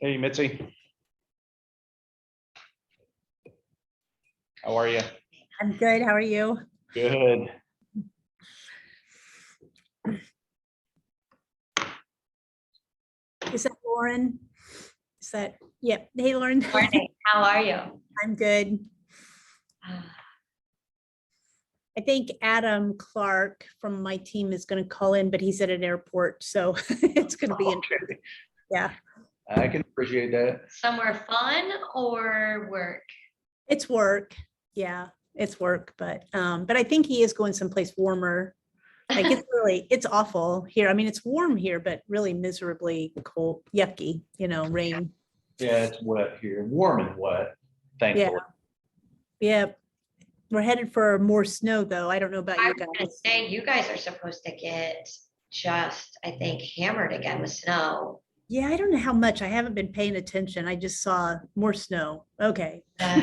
Hey, Mitzi. How are you? I'm good. How are you? Good. Is that Lauren? Is that, yep. Hey, Lauren. Morning. How are you? I'm good. I think Adam Clark from my team is going to call in, but he's at an airport, so it's going to be interesting. Okay. Yeah, I can appreciate that. Somewhere fun or work? it's work. Yeah, it's work, but I think he is going someplace warmer. Like it's awful here. I mean, it's warm here, but really miserably cold, yucky, rain. Yeah, it's wet here, warm and wet, thankfully. Yeah. We're headed for more snow though. I don't know about I you was gonna guys. say, you guys are supposed to get just, I think, hammered again with snow. Yeah, I don't know how much. I haven't been paying attention. I just saw more snow. Okay. Uh,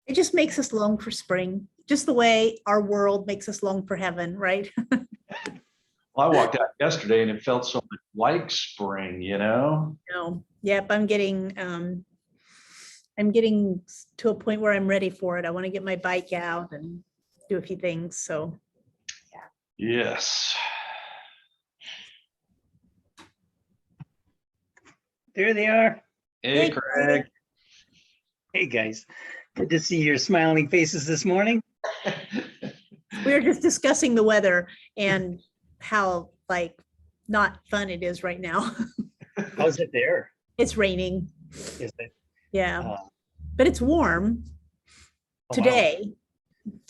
It just makes us long for spring, just the way our world makes us long for heaven, right? Well, I walked out yesterday and it felt so much like spring, No. Yep, I'm getting to a point where I'm ready for it. I want to get my bike out and do a few things. So Yes. There they are. Hey, Hey, Craig. Hey, guys. Good to see your smiling faces this morning. we were just discussing the weather and how not fun it is right now. How's it there? It's raining. Is it? Yeah, uh, but it's warm wow. today.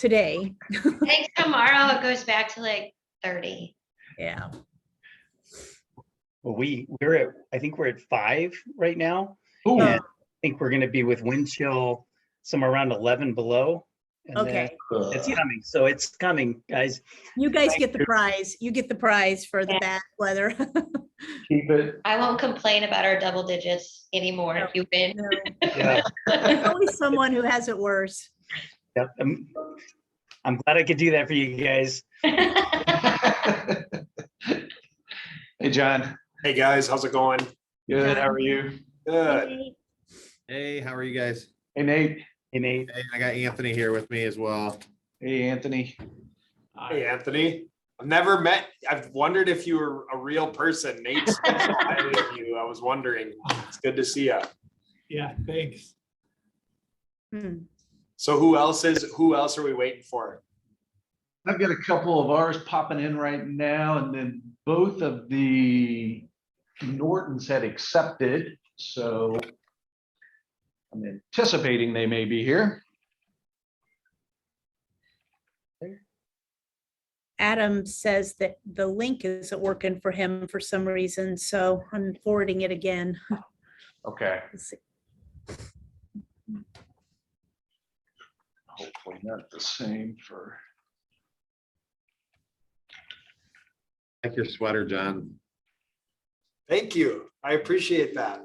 I think tomorrow it goes back to like 30. Yeah. Well, we're at, I think we're at 5 right now. Ooh, And I think we're going to be with wind chill somewhere around 11 below. And then Okay. it's coming. So it's coming, guys. You guys get the prize. You get the prize for the Yeah. bad weather. keep it. I won't complain about our double digits anymore if you win. No. Yeah. There's always someone who has it worse. Yep. I'm glad I could do that for you guys. Hey, John. Hey guys, how's it going? Good. How are you? Good. Hey, how are you guys? Hey, Nate. Hey, Nate. Hey, I got Anthony here with me as well. Hey, Anthony. Hey Anthony. I've never met, I've wondered if you were a real person. Nate's so highly of you. I was wondering. It's good to see you. Yeah, thanks. Hmm. So who else are we waiting for? I've got a couple of ours popping in right now, and then both of the Nortons had accepted, so I'm anticipating they may be here. Adam says that the link isn't working for him for some reason, so I'm forwarding it again. Okay. Let's see. Hopefully not the same for. Like your sweater, John. Thank you. I appreciate that.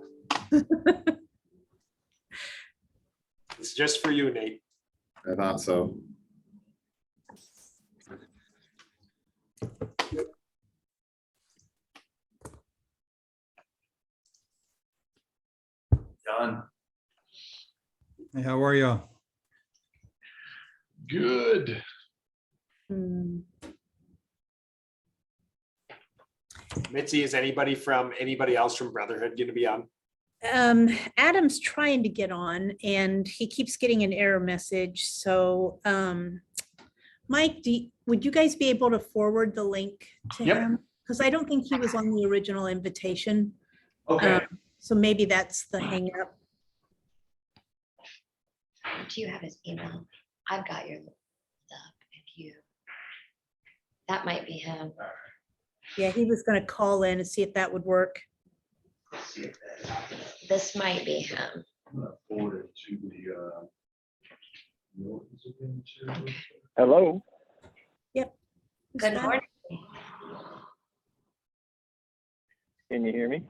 It's just for you, Nate. I thought so. John. Hey, how are you? Good. Hmm. Mitzi, is anybody else from Brotherhood going to be on? Adam's trying to get on and he keeps getting an error message. So, Mike, would you guys be able to forward the link to Yep. him? Because I don't think he was on the original invitation. Okay. So maybe that's the hang up. Do you have his email? I've got your stuff. That might be him. Yeah, he was going to call in and see if that would work. This might be him. I'm gonna forward it to the, Nortons again, too. Hello. Is Good that- morning. Can you hear me?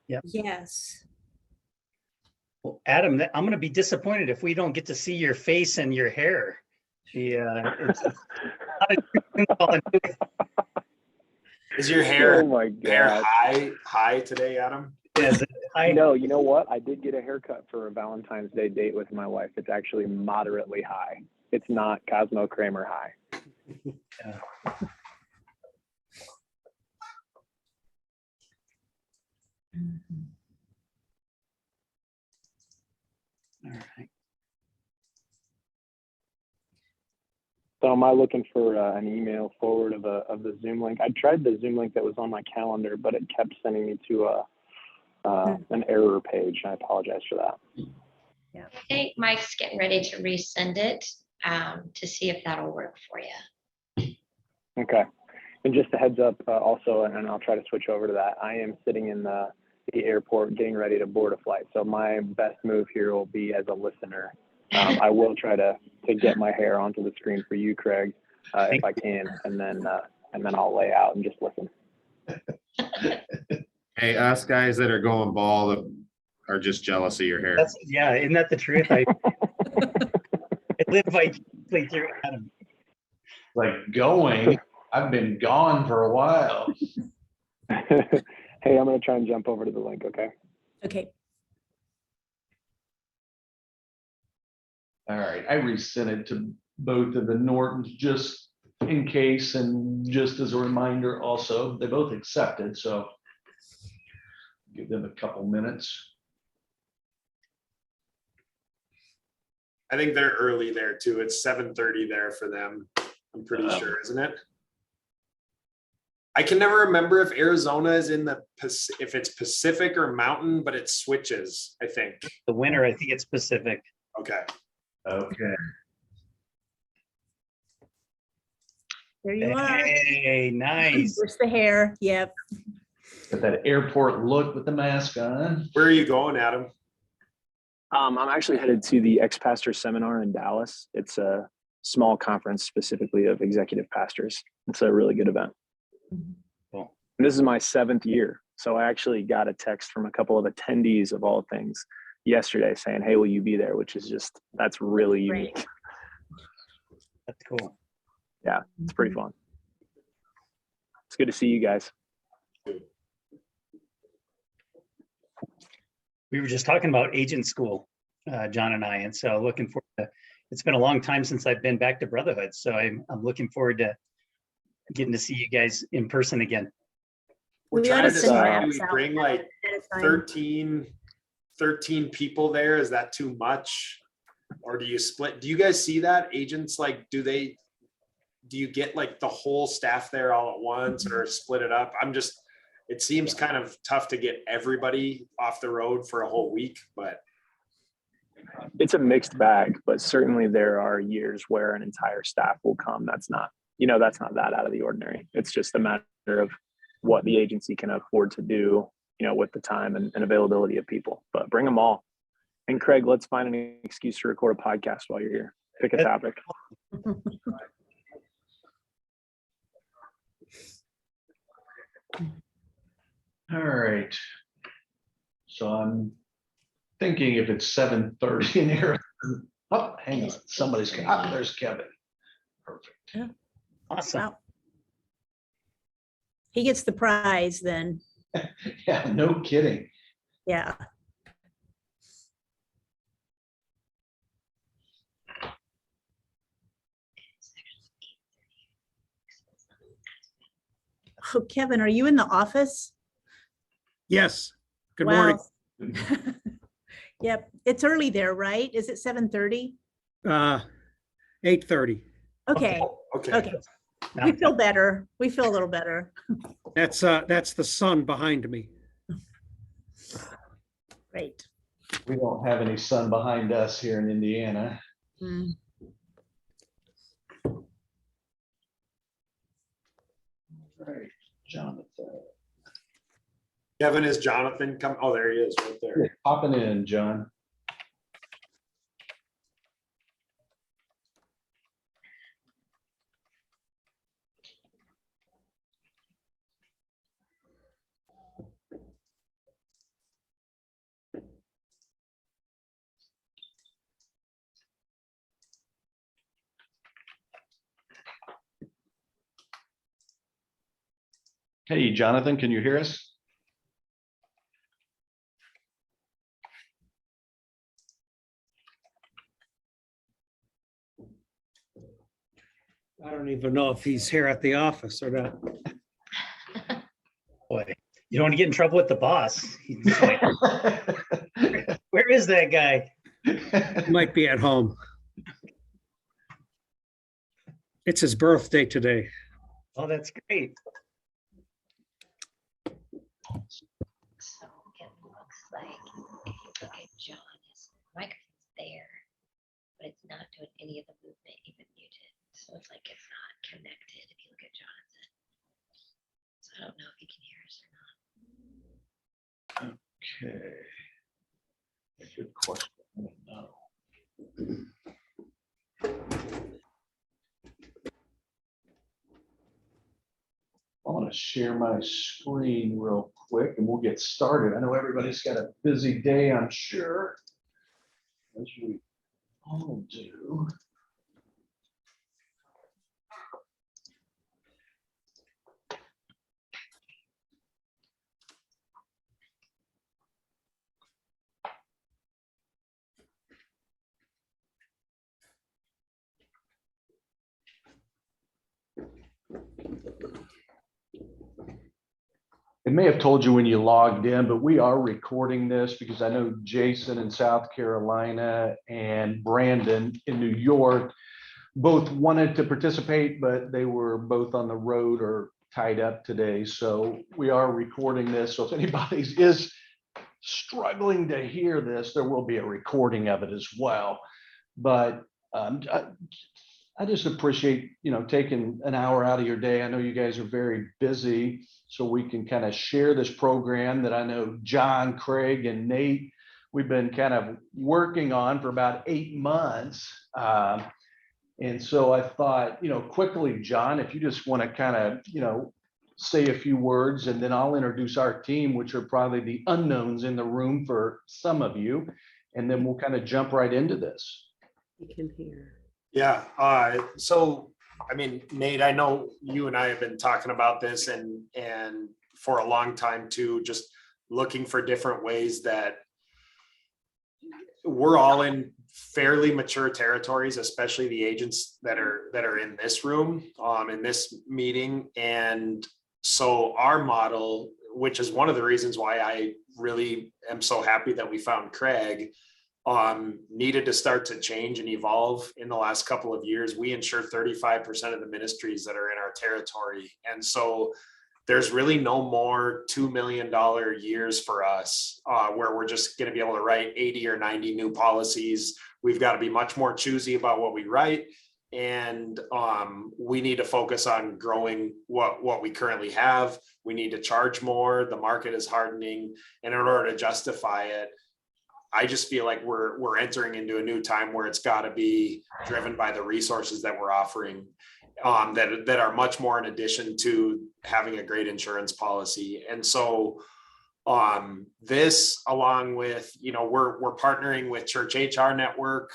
Yes. Well, Adam, I'm going to be disappointed if we don't get to see your face and your hair. Yeah. Is your Oh hair my God. high today, Adam? Yes, No, you know what? I did get a haircut for a Valentine's Day date with my wife. It's actually moderately high. It's not Cosmo Kramer high. all right. So am I looking for an email forward of the Zoom link? I tried the Zoom link that was on my calendar, but it kept sending me to an error page. I apologize for that. I think Mike's getting ready to resend it to see if that'll work for you. Okay. And just a heads up also, and I'll try to switch over to that. I am sitting in the airport getting ready to board a flight. So my best move here will be as a listener. I will try to get my hair onto the screen for you, Craig, if I can, and then I'll lay out and just listen. Hey, us guys that are going bald are just jealous of your hair. Yeah, isn't that the truth? I live vicariously through Adam. Like going, I've been gone for a while. Hey, I'm going to try and jump over to the link, okay? Okay. All right, I resent it to both of the Nortons just in case and just as a reminder also, they both accepted, so give them a couple minutes. I think they're early there too. It's 7:30 there for them. I'm pretty Oh. sure, isn't it? I can never remember if Arizona is in the if it's Pacific or Mountain, but it switches, I think. The winter, I think it's Pacific. Okay. Okay. There you are. Hey, nice. There's the hair. Yep. Got that airport look with the mask on. Where are you going, Adam? I'm actually headed to the ex-pastor seminar in Dallas. It's a small conference specifically of executive pastors. It's a really good event. Cool. And this is my 7th year. So I actually got a text from a couple of attendees of all things yesterday saying, hey, will you be there? Which is just, that's really Great. unique. That's cool. Yeah, it's pretty fun. It's good to see you guys. We were just talking about agent school, John and I, and so looking forward to, it's been a long time since I've been back to Brotherhood. So I'm looking forward to getting to see you guys in person again. We're We trying oughta to send decide, do maps we out bring like At a time. 13 people there? Is that too much? Or do you split? Do you guys see that? Agents, like, do you get like the whole staff there all at once or split it up? It seems kind of tough to get everybody off the road for a whole week, but It's a mixed bag, but certainly there are years where an entire staff will come. That's not that out of the ordinary. It's just a matter of what the agency can afford to do, with the time and availability of people, but bring them all. And Craig, let's find an excuse to record a podcast while you're here. Pick a topic. All right. So I'm thinking if it's 7:30 in here. Oh, hang on, somebody's, there's Kevin. Perfect. Awesome. Wow. He gets the prize then. Yeah, no kidding. Yeah. Oh, Kevin, are you in the office? Yes. Good Wow. morning. Yep, it's early there, right? Is it 7:30? 8:30. Okay, okay. okay. We feel better. We feel a little better. That's the sun behind me. Great. We don't have any sun behind us here in Indiana. Mm. All right, Jonathan. Kevin, is Jonathan come? Oh, there he is right there. Popping in, John. Hey, Jonathan, can you hear us? I don't even know if he's here at the office or not. Boy, you don't want to get in trouble with the boss. He's like, where is that guy? He might be at home. It's his birthday today. Oh, that's great. So it looks like if you look at John, his microphone's there, but it's not doing any of the movement, even muted. So it's like it's not connected if you look at Jonathan. So I don't know if he can hear us or not. Okay. Good question. I don't know. I want to share my screen real quick and we'll get started. I know everybody's got a busy day, I'm sure, as we all do. It may have told you when you logged in, but we are recording this because I know Jason in South Carolina and Brandon in New York both wanted to participate, but they were both on the road or tied up today. So we are recording this. So if anybody is struggling to hear this, there will be a recording of it as well. But I just appreciate, taking an hour out of your day. I know you guys are very busy, so we can kind of share this program that I know John, Craig, and Nate, we've been kind of working on for about 8 months. And so I thought, quickly, John, if you just want to kind of, say a few words, and then I'll introduce our team, which are probably the unknowns in the room for some of you, and then we'll kind of jump right into this. You can hear. Yeah, so, I mean, Nate, I know you and I have been talking about this and for a long time too, just looking for different ways that we're all in fairly mature territories, especially the agents that are in this room, in this meeting. And so our model, which is one of the reasons why I really am so happy that we found Craig, needed to start to change and evolve in the last couple of years. We insure 35% of the ministries that are in our territory. And so there's really no more $2 million years for us where we're just going to be able to write 80 or 90 new policies. We've got to be much more choosy about what we write. And we need to focus on growing what we currently have. We need to charge more. The market is hardening. And in order to justify it, I just feel like we're entering into a new time where it's got to be driven by the resources that we're offering that are much more in addition to having a great insurance policy. And so this, along with, we're partnering with Church HR Network,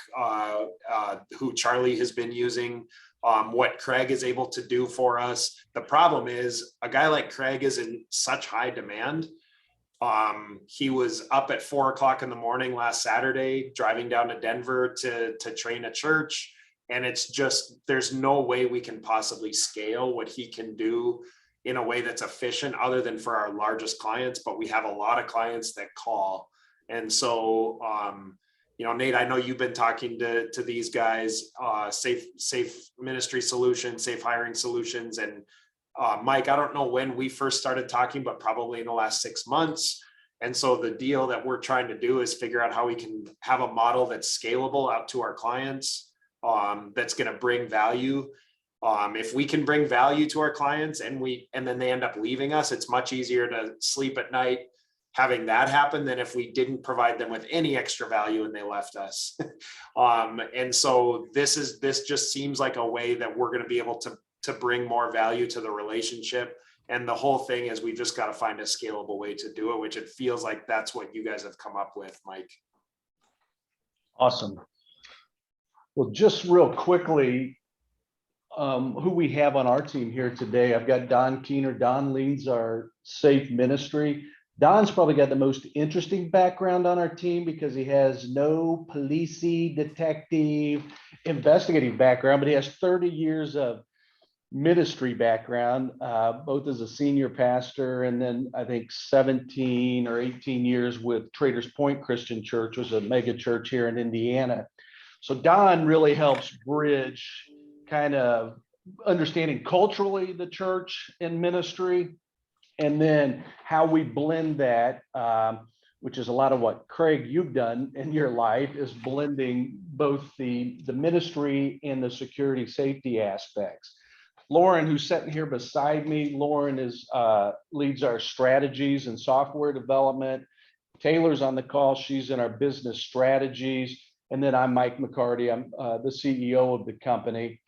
who Charlie has been using, what Craig is able to do for us. The problem is a guy like Craig is in such high demand. He was up at 4 o'clock in the morning last Saturday, driving down to Denver to train a church. And it's just, there's no way we can possibly scale what he can do in a way that's efficient other than for our largest clients. But we have a lot of clients that call. And so, Nate, I know you've been talking to these guys, SafeMinistry Solutions, Safe Hiring Solutions, and Mike, I don't know when we first started talking, but probably in the last 6 months. And so the deal that we're trying to do is figure out how we can have a model that's scalable out to our clients, that's going to bring value. If we can bring value to our clients and then they end up leaving us, it's much easier to sleep at night having that happen than if we didn't provide them with any extra value and they left us. And so this just seems like a way that we're going to be able to bring more value to the relationship. And the whole thing is we just got to find a scalable way to do it, which it feels like that's what you guys have come up with, Mike. Awesome. Well, just real quickly, who we have on our team here today. I've got Don Keener. Don leads our SafeMinistry. Don's probably got the most interesting background on our team because he has no policey, detective, investigative background, but he has 30 years of ministry background, both as a senior pastor and then I think 17 or 18 years with Traders Point Christian Church, which is a mega church here in Indiana. So Don really helps bridge kind of understanding culturally the church and ministry, and then how we blend that, which is a lot of what Craig you've done in your life, is blending both the ministry and the security safety aspects. Lauren, who's sitting here beside me, Lauren is leads our strategies and software development. Taylor's on the call. She's in our business strategies. And then I'm Mike McCarty. I'm the CEO of the company.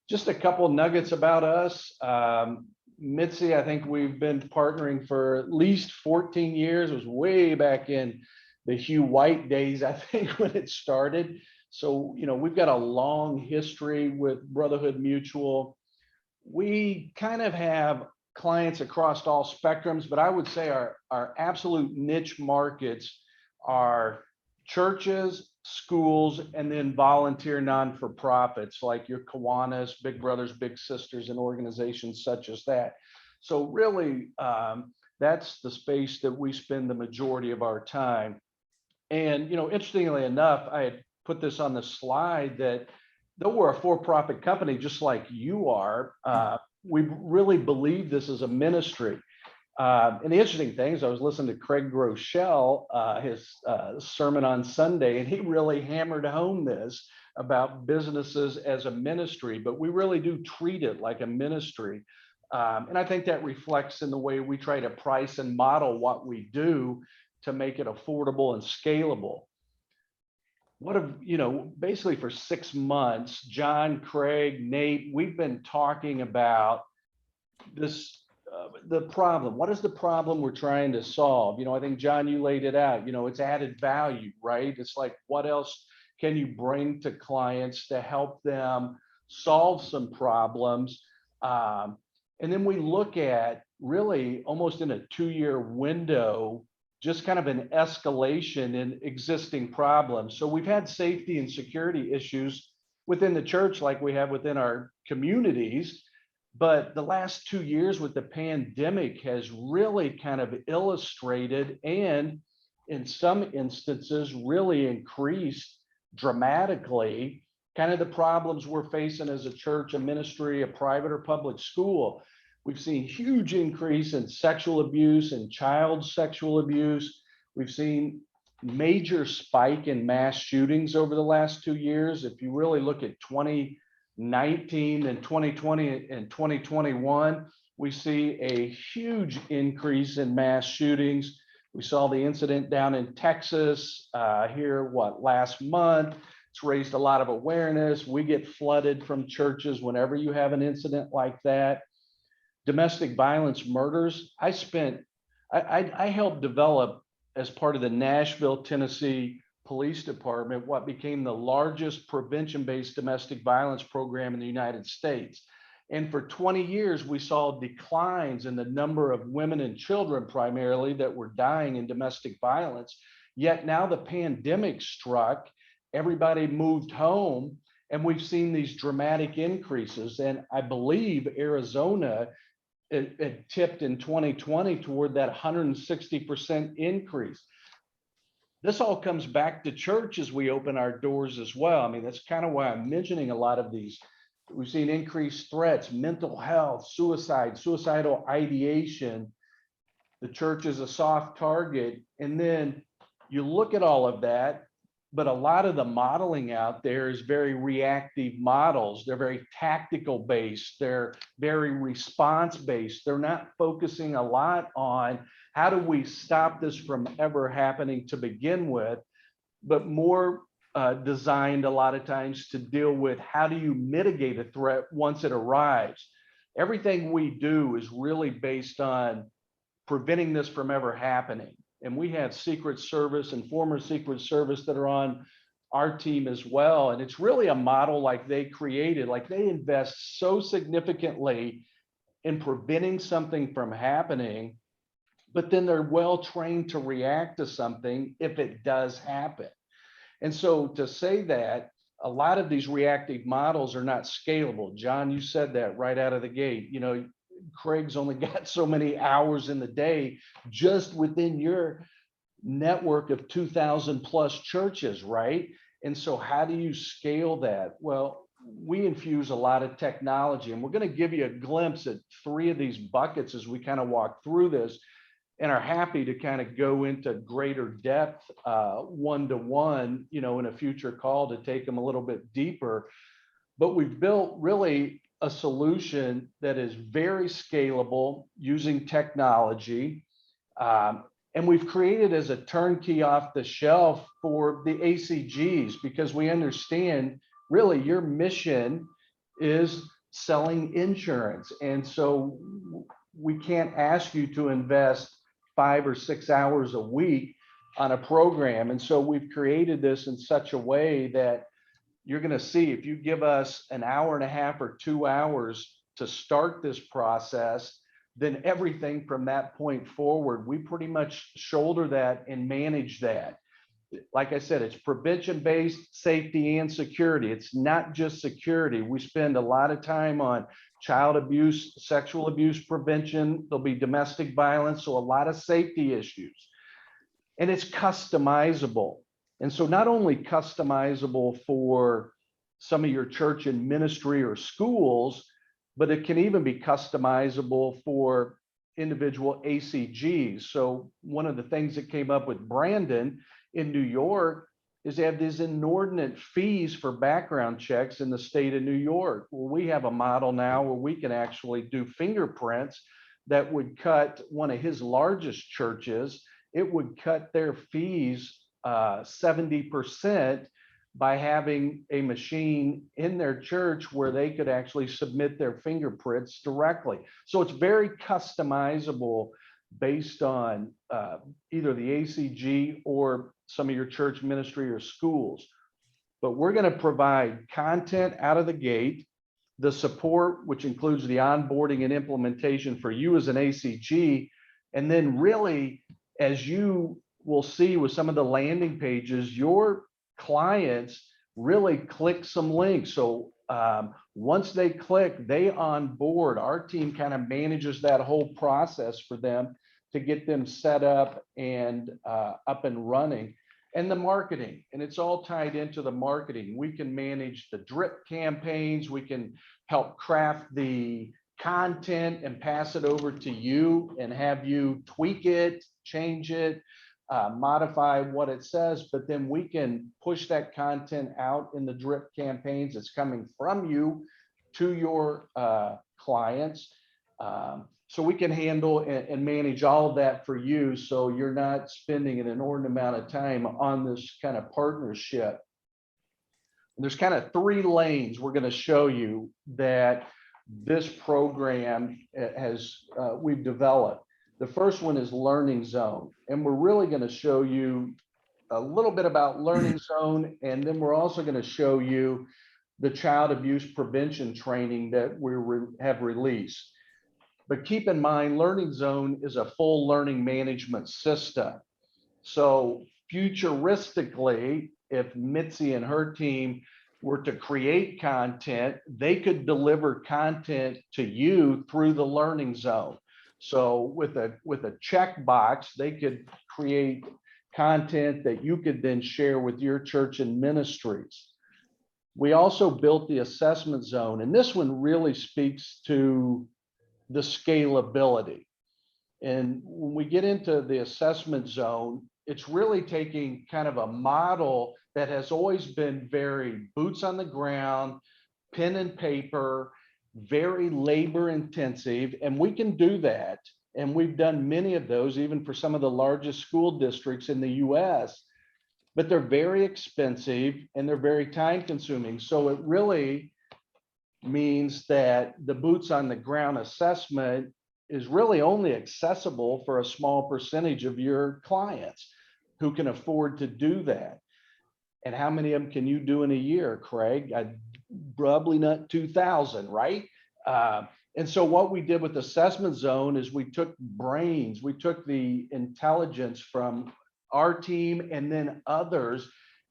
Just a couple nuggets about us. Mitzi, I think we've been partnering for at least 14 years. It was way back in the Hugh White days, I think, when it started. So, you know, we've got a long history with Brotherhood Mutual. We kind of have clients across all spectrums, but I would say our absolute niche markets are churches, schools, and then volunteer non-for-profits like your Kiwanis, Big Brothers, Big Sisters, and organizations such as that. So really, that's the space that we spend the majority of our time. And, you know, interestingly enough, I had put this on the slide that though we're a for-profit company, just like you are, we really believe this is a ministry. And the interesting thing is I was listening to Craig Groeschel, his sermon on Sunday, and he really hammered home this about businesses as a ministry, but we really do treat it like a ministry. And I think that reflects in the way we try to price and model what we do to make it affordable and scalable. Basically for 6 months, John, Craig, Nate, we've been talking about this, the problem. What is the problem we're trying to solve? You know, I think, John, you laid it out. You know, it's added value, right? It's like, what else can you bring to clients to help them solve some problems? And then we look at really almost in a 2-year window, just kind of an escalation in existing problems. So we've had safety and security issues within the church like we have within our communities. But the last 2 years with the pandemic has really kind of illustrated and in some instances really increased dramatically kind of the problems we're facing as a church, a ministry, a private or public school. We've seen huge increase in sexual abuse and child sexual abuse. We've seen major spike in mass shootings over the last 2 years. If you really look at 2019 and 2020 and 2021, we see a huge increase in mass shootings. We saw the incident down in Texas last month. It's raised a lot of awareness. We get flooded from churches whenever you have an incident like that. Domestic violence murders. I helped develop, as part of the Nashville, Tennessee Police Department, what became the largest prevention-based domestic violence program in the United States. And for 20 years, we saw declines in the number of women and children primarily that were dying in domestic violence. Yet now the pandemic struck, everybody moved home, and we've seen these dramatic increases. And I believe Arizona, it tipped in 2020 toward that 160% increase. This all comes back to church as we open our doors as well. I mean, that's kind of why I'm mentioning a lot of these. We've seen increased threats, mental health, suicide, suicidal ideation. The church is a soft target. And then you look at all of that, but a lot of the modeling out there is very reactive models. They're very tactical based. They're very response based. They're not focusing a lot on how do we stop this from ever happening to begin with, but more designed a lot of times to deal with how do you mitigate a threat once it arrives. Everything we do is really based on preventing this from ever happening. And we have Secret Service and former Secret Service that are on our team as well. And it's really a model like they created, like they invest so significantly in preventing something from happening, but then they're well trained to react to something if it does happen. And so to say that a lot of these reactive models are not scalable. John, you said that right out of the gate. You know, Craig's only got so many hours in the day just within your network of 2,000 plus churches, right? And so how do you scale that? Well, we infuse a lot of technology, and we're going to give you a glimpse at 3 of these buckets as we kind of walk through this, and are happy to kind of go into greater depth one-to-one, you know, in a future call to take them a little bit deeper. But we've built really a solution that is very scalable using technology. And we've created as a turnkey off the shelf for the ACGs, because we understand really your mission is selling insurance. And so we can't ask you to invest 5 or 6 hours a week on a program. And so we've created this in such a way that you're going to see, if you give us an hour and a half or 2 hours to start this process, then everything from that point forward, we pretty much shoulder that and manage that. Like I said, it's prevention-based safety and security. It's not just security. We spend a lot of time on child abuse, sexual abuse prevention. There'll be domestic violence, so a lot of safety issues. And it's customizable. And so not only customizable for some of your church and ministry or schools, but it can even be customizable for individual ACGs. So one of the things that came up with Brandon in New York is they have these inordinate fees for background checks in the state of New York. Well, we have a model now where we can actually do fingerprints that would cut one of his largest churches. It would cut their fees 70% by having a machine in their church where they could actually submit their fingerprints directly. So it's very customizable based on either the ACG or some of your church ministry or schools. But we're going to provide content out of the gate, the support, which includes the onboarding and implementation for you as an ACG. And then really, as you will see with some of the landing pages, your clients really click some links. So once they click, they onboard. Our team kind of manages that whole process for them to get them set up and up and running. And the marketing, and it's all tied into the marketing. We can manage the drip campaigns. We can help craft the content and pass it over to you and have you tweak it, change it, modify what it says, but then we can push that content out in the drip campaigns. It's coming from you to your clients. So we can handle and manage all of that for you, so you're not spending an inordinate amount of time on this kind of partnership. And there's kind of 3 lanes we're going to show you that this program has we've developed. The first one is Learning Zone, and we're really going to show you a little bit about Learning Zone, and then we're also going to show you the child abuse prevention training that we have released. But keep in mind, Learning Zone is a full learning management system. So futuristically, if Mitzi and her team were to create content, they could deliver content to you through the Learning Zone. So with a checkbox, they could create content that you could then share with your church and ministries. We also built the assessment zone, and this one really speaks to the scalability. And when we get into the assessment zone, it's really taking kind of a model that has always been very boots on the ground, pen and paper, very labor intensive, and we can do that. And we've done many of those, even for some of the largest school districts in the US, but they're very expensive and they're very time consuming. So it really means that the boots on the ground assessment is really only accessible for a small percentage of your clients who can afford to do that. And how many of them can you do in a year, Craig? Probably not 2,000, right? And so what we did with Assessment Zone is we took brains, we took the intelligence from our team and then others,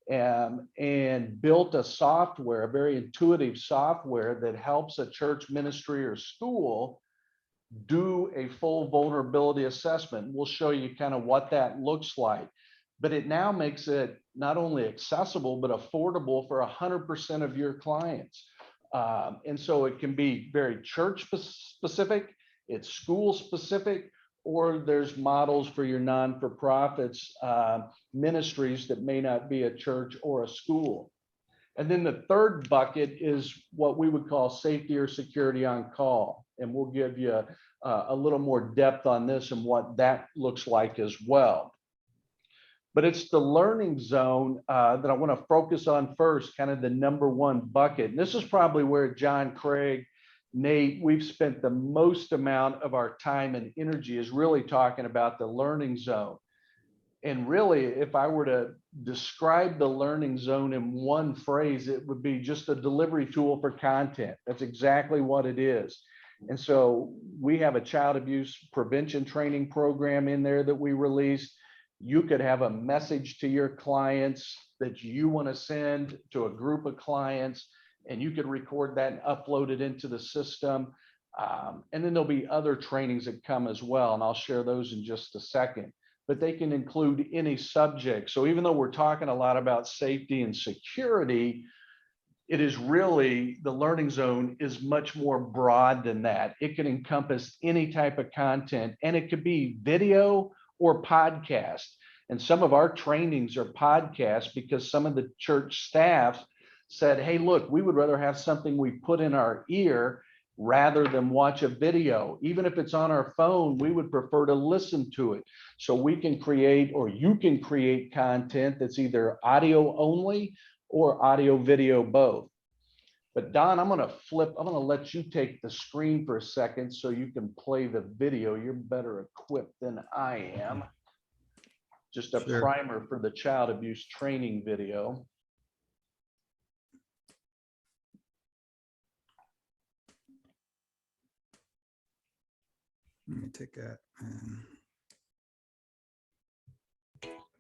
and built a software, a very intuitive software that helps a church ministry or school do a full vulnerability assessment. We'll show you kind of what that looks like. But it now makes it not only accessible, but affordable for 100% of your clients. And so it can be very church specific, it's school specific, or there's models for your non-for-profits ministries that may not be a church or a school. And then the third bucket is what we would call safety or security on call. And we'll give you a little more depth on this and what that looks like as well. But it's the learning zone that I want to focus on first, kind of the number one bucket. And this is probably where John, Craig, Nate, we've spent the most amount of our time and energy is really talking about the learning zone. And really, if I were to describe the learning zone in one phrase, it would be just a delivery tool for content. That's exactly what it is. And so we have a child abuse prevention training program in there that we released. You could have a message to your clients that you want to send to a group of clients, and you could record that and upload it into the system. And then there'll be other trainings that come as well, and I'll share those in just a second. But they can include any subject. So even though we're talking a lot about safety and security, it is really, the learning zone is much more broad than that. It can encompass any type of content, and it could be video or podcast. And some of our trainings are podcasts because some of the church staff said, hey, look, we would rather have something we put in our ear rather than watch a video. Even if it's on our phone, we would prefer to listen to it. So we can create, or you can create content that's either audio only or audio video both. But Don, I'm gonna let you take the screen for a second so you can play the video. You're better equipped than I am. Just a Sure. primer for the child abuse training video. Let me take that.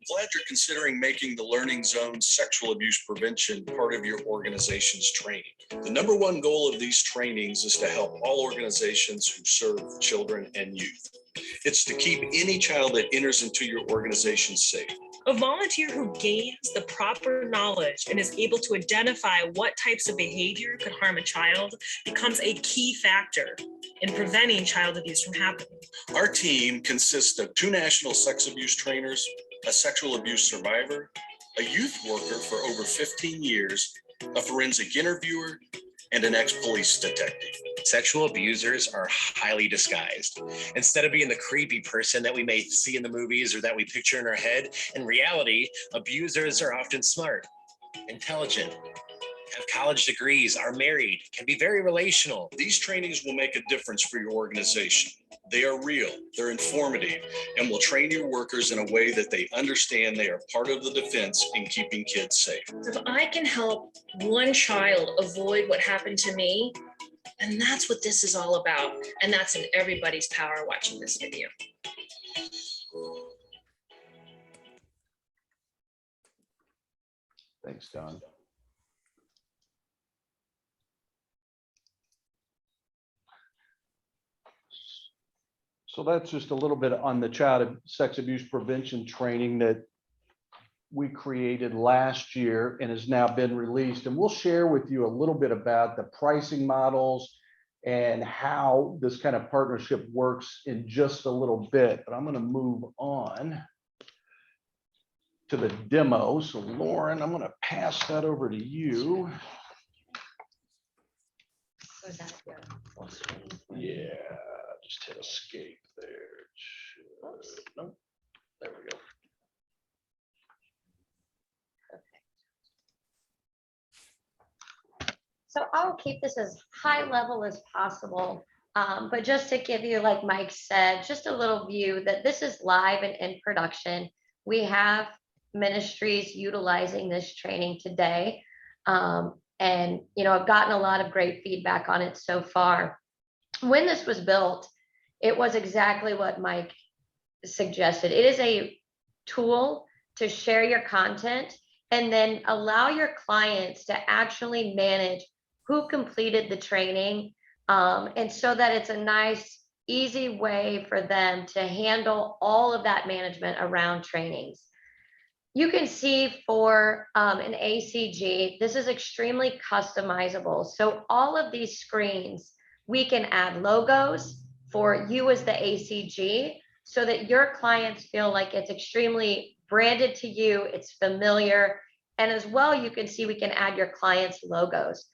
Glad you're considering making the Learning Zone sexual abuse prevention part of your organization's training. The number one goal of these trainings is to help all organizations who serve children and youth. It's to keep any child that enters into your organization safe. A volunteer who gains the proper knowledge and is able to identify what types of behavior could harm a child becomes a key factor in preventing child abuse from happening. Our team consists of 2 national sex abuse trainers, a sexual abuse survivor, a youth worker for over 15 years, a forensic interviewer, and an ex-police detective. Sexual abusers are highly disguised. Instead of being the creepy person that we may see in the movies or that we picture in our head, in reality, abusers are often smart, intelligent, have college degrees, are married, can be very relational. These trainings will make a difference for your organization. They are real, they're informative, and will train your workers in a way that they understand they are part of the defense in keeping kids safe. If I can help one child avoid what happened to me, and that's what this is all about. And that's in everybody's power watching this video. Thanks, Don. So that's just a little bit on the child sex abuse prevention training that we created last year and has now been released. And we'll share with you a little bit about the pricing models and how this kind of partnership works in just a little bit. But I'm going to move on to the demo. So Lauren, I'm going to pass that over to you. So is that your full screen? Yeah, just hit escape there. Oops. Nope. There we go. So I'll keep this as high level as possible. But just to give you, like Mike said, just a little view that this is live and in production. We have ministries utilizing this training today. And, I've gotten a lot of great feedback on it so far. When this was built, it was exactly what Mike suggested. It is a tool to share your content and then allow your clients to actually manage who completed the training. And so that it's a nice, easy way for them to handle all of that management around trainings. You can see for an ACG, this is extremely customizable. So all of these screens, we can add logos for you as the ACG so that your clients feel like it's extremely branded to you, it's familiar. And as well, you can see we can add your clients' logos.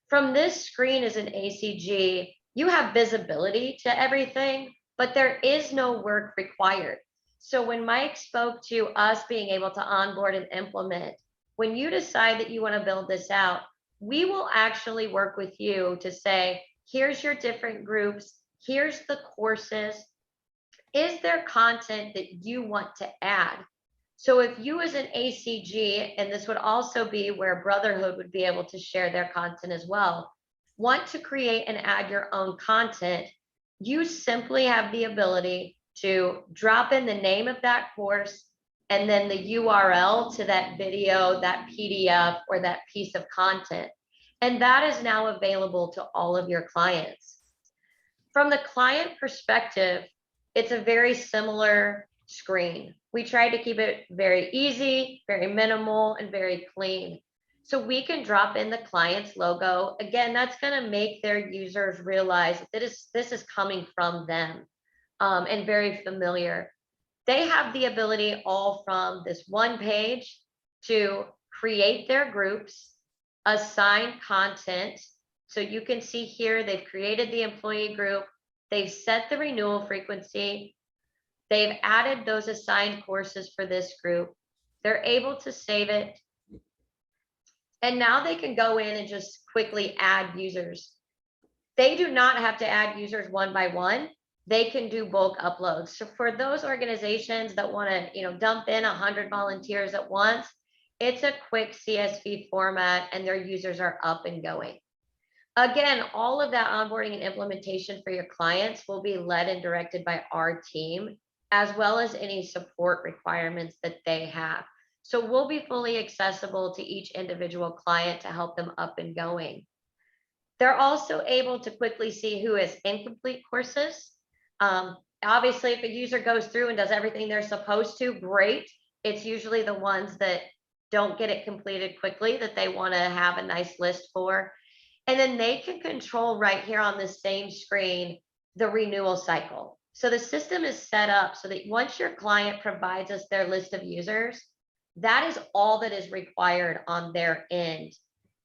From this screen as an ACG, you have visibility to everything, but there is no work required. So when Mike spoke to us being able to onboard and implement, when you decide that you want to build this out, we will actually work with you to say, here's your different groups, here's the courses. Is there content that you want to add? So if you as an ACG, and this would also be where Brotherhood would be able to share their content as well, want to create and add your own content, you simply have the ability to drop in the name of that course and then the URL to that video, that PDF, or that piece of content. And that is now available to all of your clients. From the client perspective, it's a very similar screen. We try to keep it very easy, very minimal, and very clean. So we can drop in the client's logo. Again, that's going to make their users realize that this is coming from them. And very familiar. They have the ability all from this one page to create their groups, assign content. So you can see here, they've created the employee group, they've set the renewal frequency, they've added those assigned courses for this group, they're able to save it. And now they can go in and just quickly add users. They do not have to add users one by one. They can do bulk uploads. So for those organizations that want to, dump in 100 volunteers at once, it's a quick CSV format and their users are up and going. Again, all of that onboarding and implementation for your clients will be led and directed by our team, as well as any support requirements that they have. So we'll be fully accessible to each individual client to help them up and going. They're also able to quickly see who has incomplete courses. Obviously, if a user goes through and does everything they're supposed to, great. It's usually the ones that don't get it completed quickly that they want to have a nice list for. And then they can control right here on the same screen, the renewal cycle. So the system is set up so that once your client provides us their list of users, that is all that is required on their end.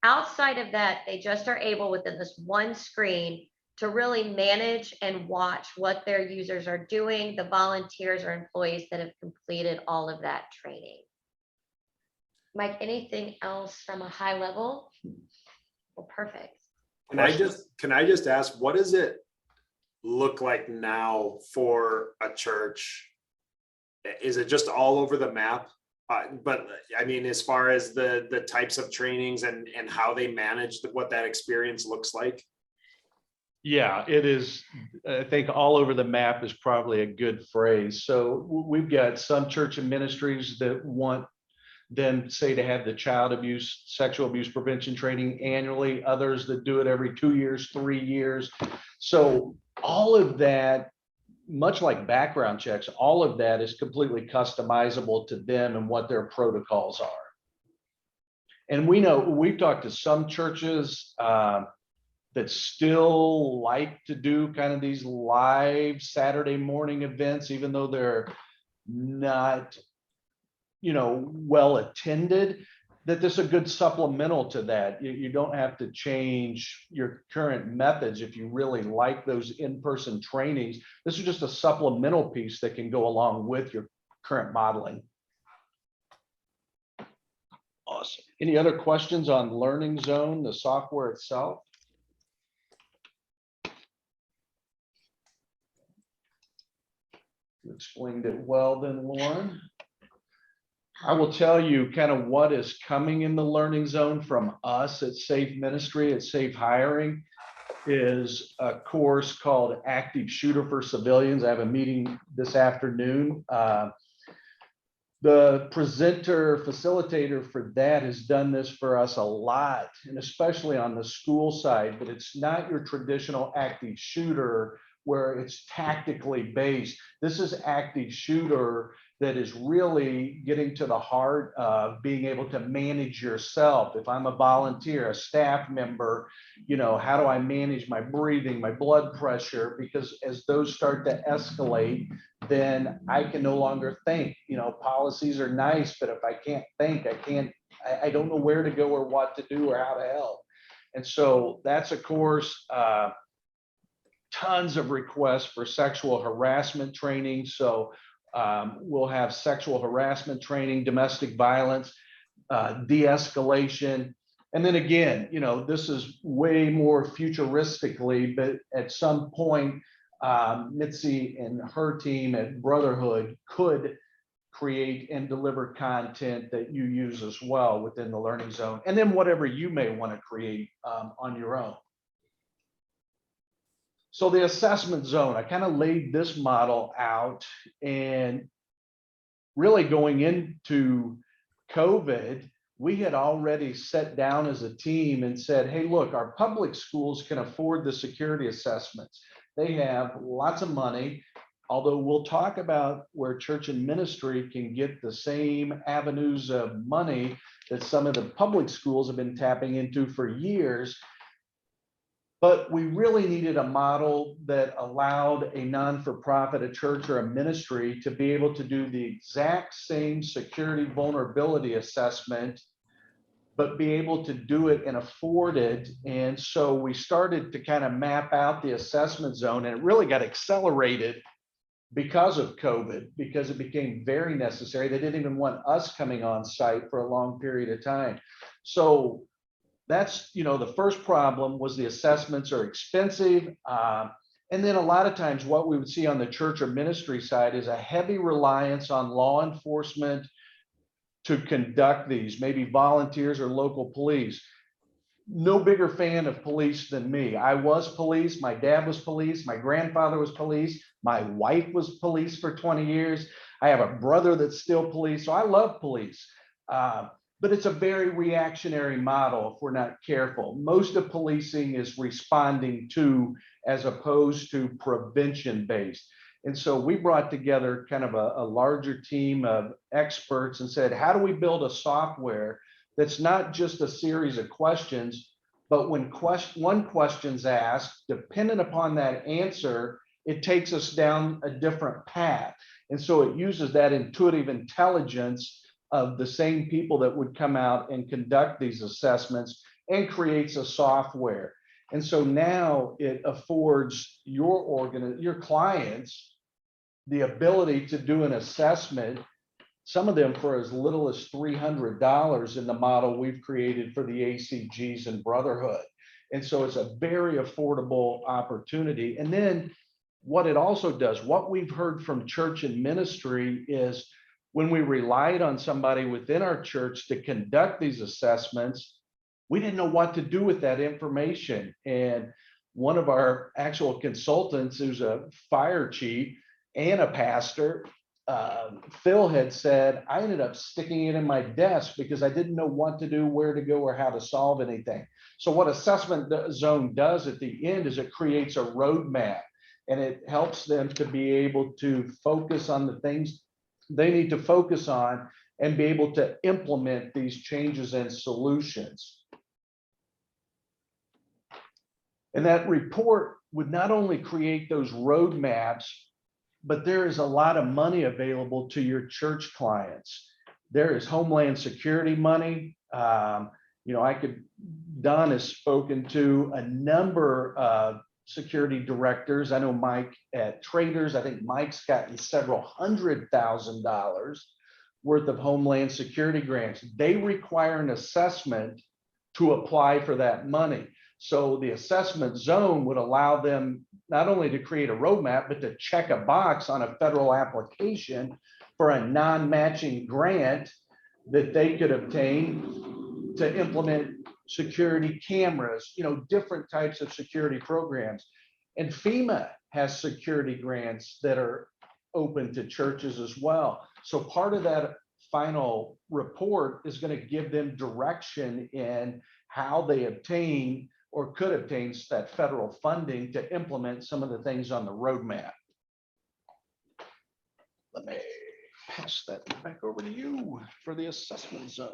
Outside of that, they just are able within this one screen to really manage and watch what their users are doing, the volunteers or employees that have completed all of that training. Mike, anything else from a high level? Well, perfect. Can I just ask, what does it look like now for a church? Is it just all over the map? But I mean, as far as the types of trainings and how they manage what that experience looks like? Yeah, it is. I think all over the map is probably a good phrase. So we've got some church and ministries that want them, say, to have the child abuse, sexual abuse prevention training annually, others that do it every 2 years, 3 years. So all of that, much like background checks, all of that is completely customizable to them and what their protocols are. And we know, we've talked to some churches that still like to do kind of these live Saturday morning events, even though they're not, well attended, that this is a good supplemental to that. You don't have to change your current methods if you really like those in-person trainings. This is just a supplemental piece that can go along with your current modeling. Awesome. Any other questions on Learning Zone, the software itself? You explained it well then, Lauren. I will tell you kind of what is coming in the learning zone from us at SafeMinistry, at Safe Hiring, is a course called Active Shooter for Civilians. I have a meeting this afternoon. The presenter facilitator for that has done this for us a lot, and especially on the school side, but it's not your traditional active shooter where it's tactically based. This is active shooter that is really getting to the heart of being able to manage yourself. If I'm a volunteer, a staff member, you know, how do I manage my breathing, my blood pressure? Because as those start to escalate, then I can no longer think. You know, policies are nice, but if I can't think, I don't know where to go or what to do or how to help. And so that's a course. Tons of requests for sexual harassment training. So we'll have sexual harassment training, domestic violence, de-escalation. And then again, you know, this is way more futuristically, but at some point, Mitzi and her team at Brotherhood could create and deliver content that you use as well within the learning zone. And then whatever you may want to create on your own. So the assessment zone, I kind of laid this model out, and really going into COVID, we had already sat down as a team and said, hey, look, our public schools can afford the security assessments. They have lots of money, although we'll talk about where church and ministry can get the same avenues of money that some of the public schools have been tapping into for years. But we really needed a model that allowed a non-for-profit, a church or a ministry to be able to do the exact same security vulnerability assessment, but be able to do it and afford it. And so we started to kind of map out the assessment zone, and it really got accelerated because of COVID, because it became very necessary. They didn't even want us coming on site for a long period of time. So that's, you know, the first problem was the assessments are expensive. And then a lot of times what we would see on the church or ministry side is a heavy reliance on law enforcement to conduct these, maybe volunteers or local police. No bigger fan of police than me. I was police, my dad was police, my grandfather was police, my wife was police for 20 years. I have a brother that's still police, so I love police. But it's a very reactionary model if we're not careful. Most of policing is responding to as opposed to prevention based. And so we brought together kind of a larger team of experts and said, how do we build a software that's not just a series of questions, but when one question's asked, dependent upon that answer, it takes us down a different path. And so it uses that intuitive intelligence of the same people that would come out and conduct these assessments and creates a software. And so now it affords your clients the ability to do an assessment, some of them for as little as $300 in the model we've created for the ACGs and Brotherhood. And so it's a very affordable opportunity. And then what it also does, what we've heard from church and ministry is when we relied on somebody within our church to conduct these assessments, we didn't know what to do with that information. And one of our actual consultants, who's a fire chief and a pastor, Phil had said, I ended up sticking it in my desk because I didn't know what to do, where to go, or how to solve anything. So what Assessment Zone does at the end is it creates a roadmap, and it helps them to be able to focus on the things they need to focus on and be able to implement these changes and solutions. And that report would not only create those roadmaps, but there is a lot of money available to your church clients. There is Homeland Security money. You know, Don has spoken to a number of security directors. I know Mike at Traders, I think Mike's gotten several $100,000 worth of Homeland Security grants. They require an assessment to apply for that money. So the assessment zone would allow them not only to create a roadmap, but to check a box on a federal application for a non-matching grant that they could obtain to implement security cameras, different types of security programs. And FEMA has security grants that are open to churches as well. So part of that final report is going to give them direction in how they obtain or could obtain that federal funding to implement some of the things on the roadmap. Let me pass that back over to you for the assessment zone.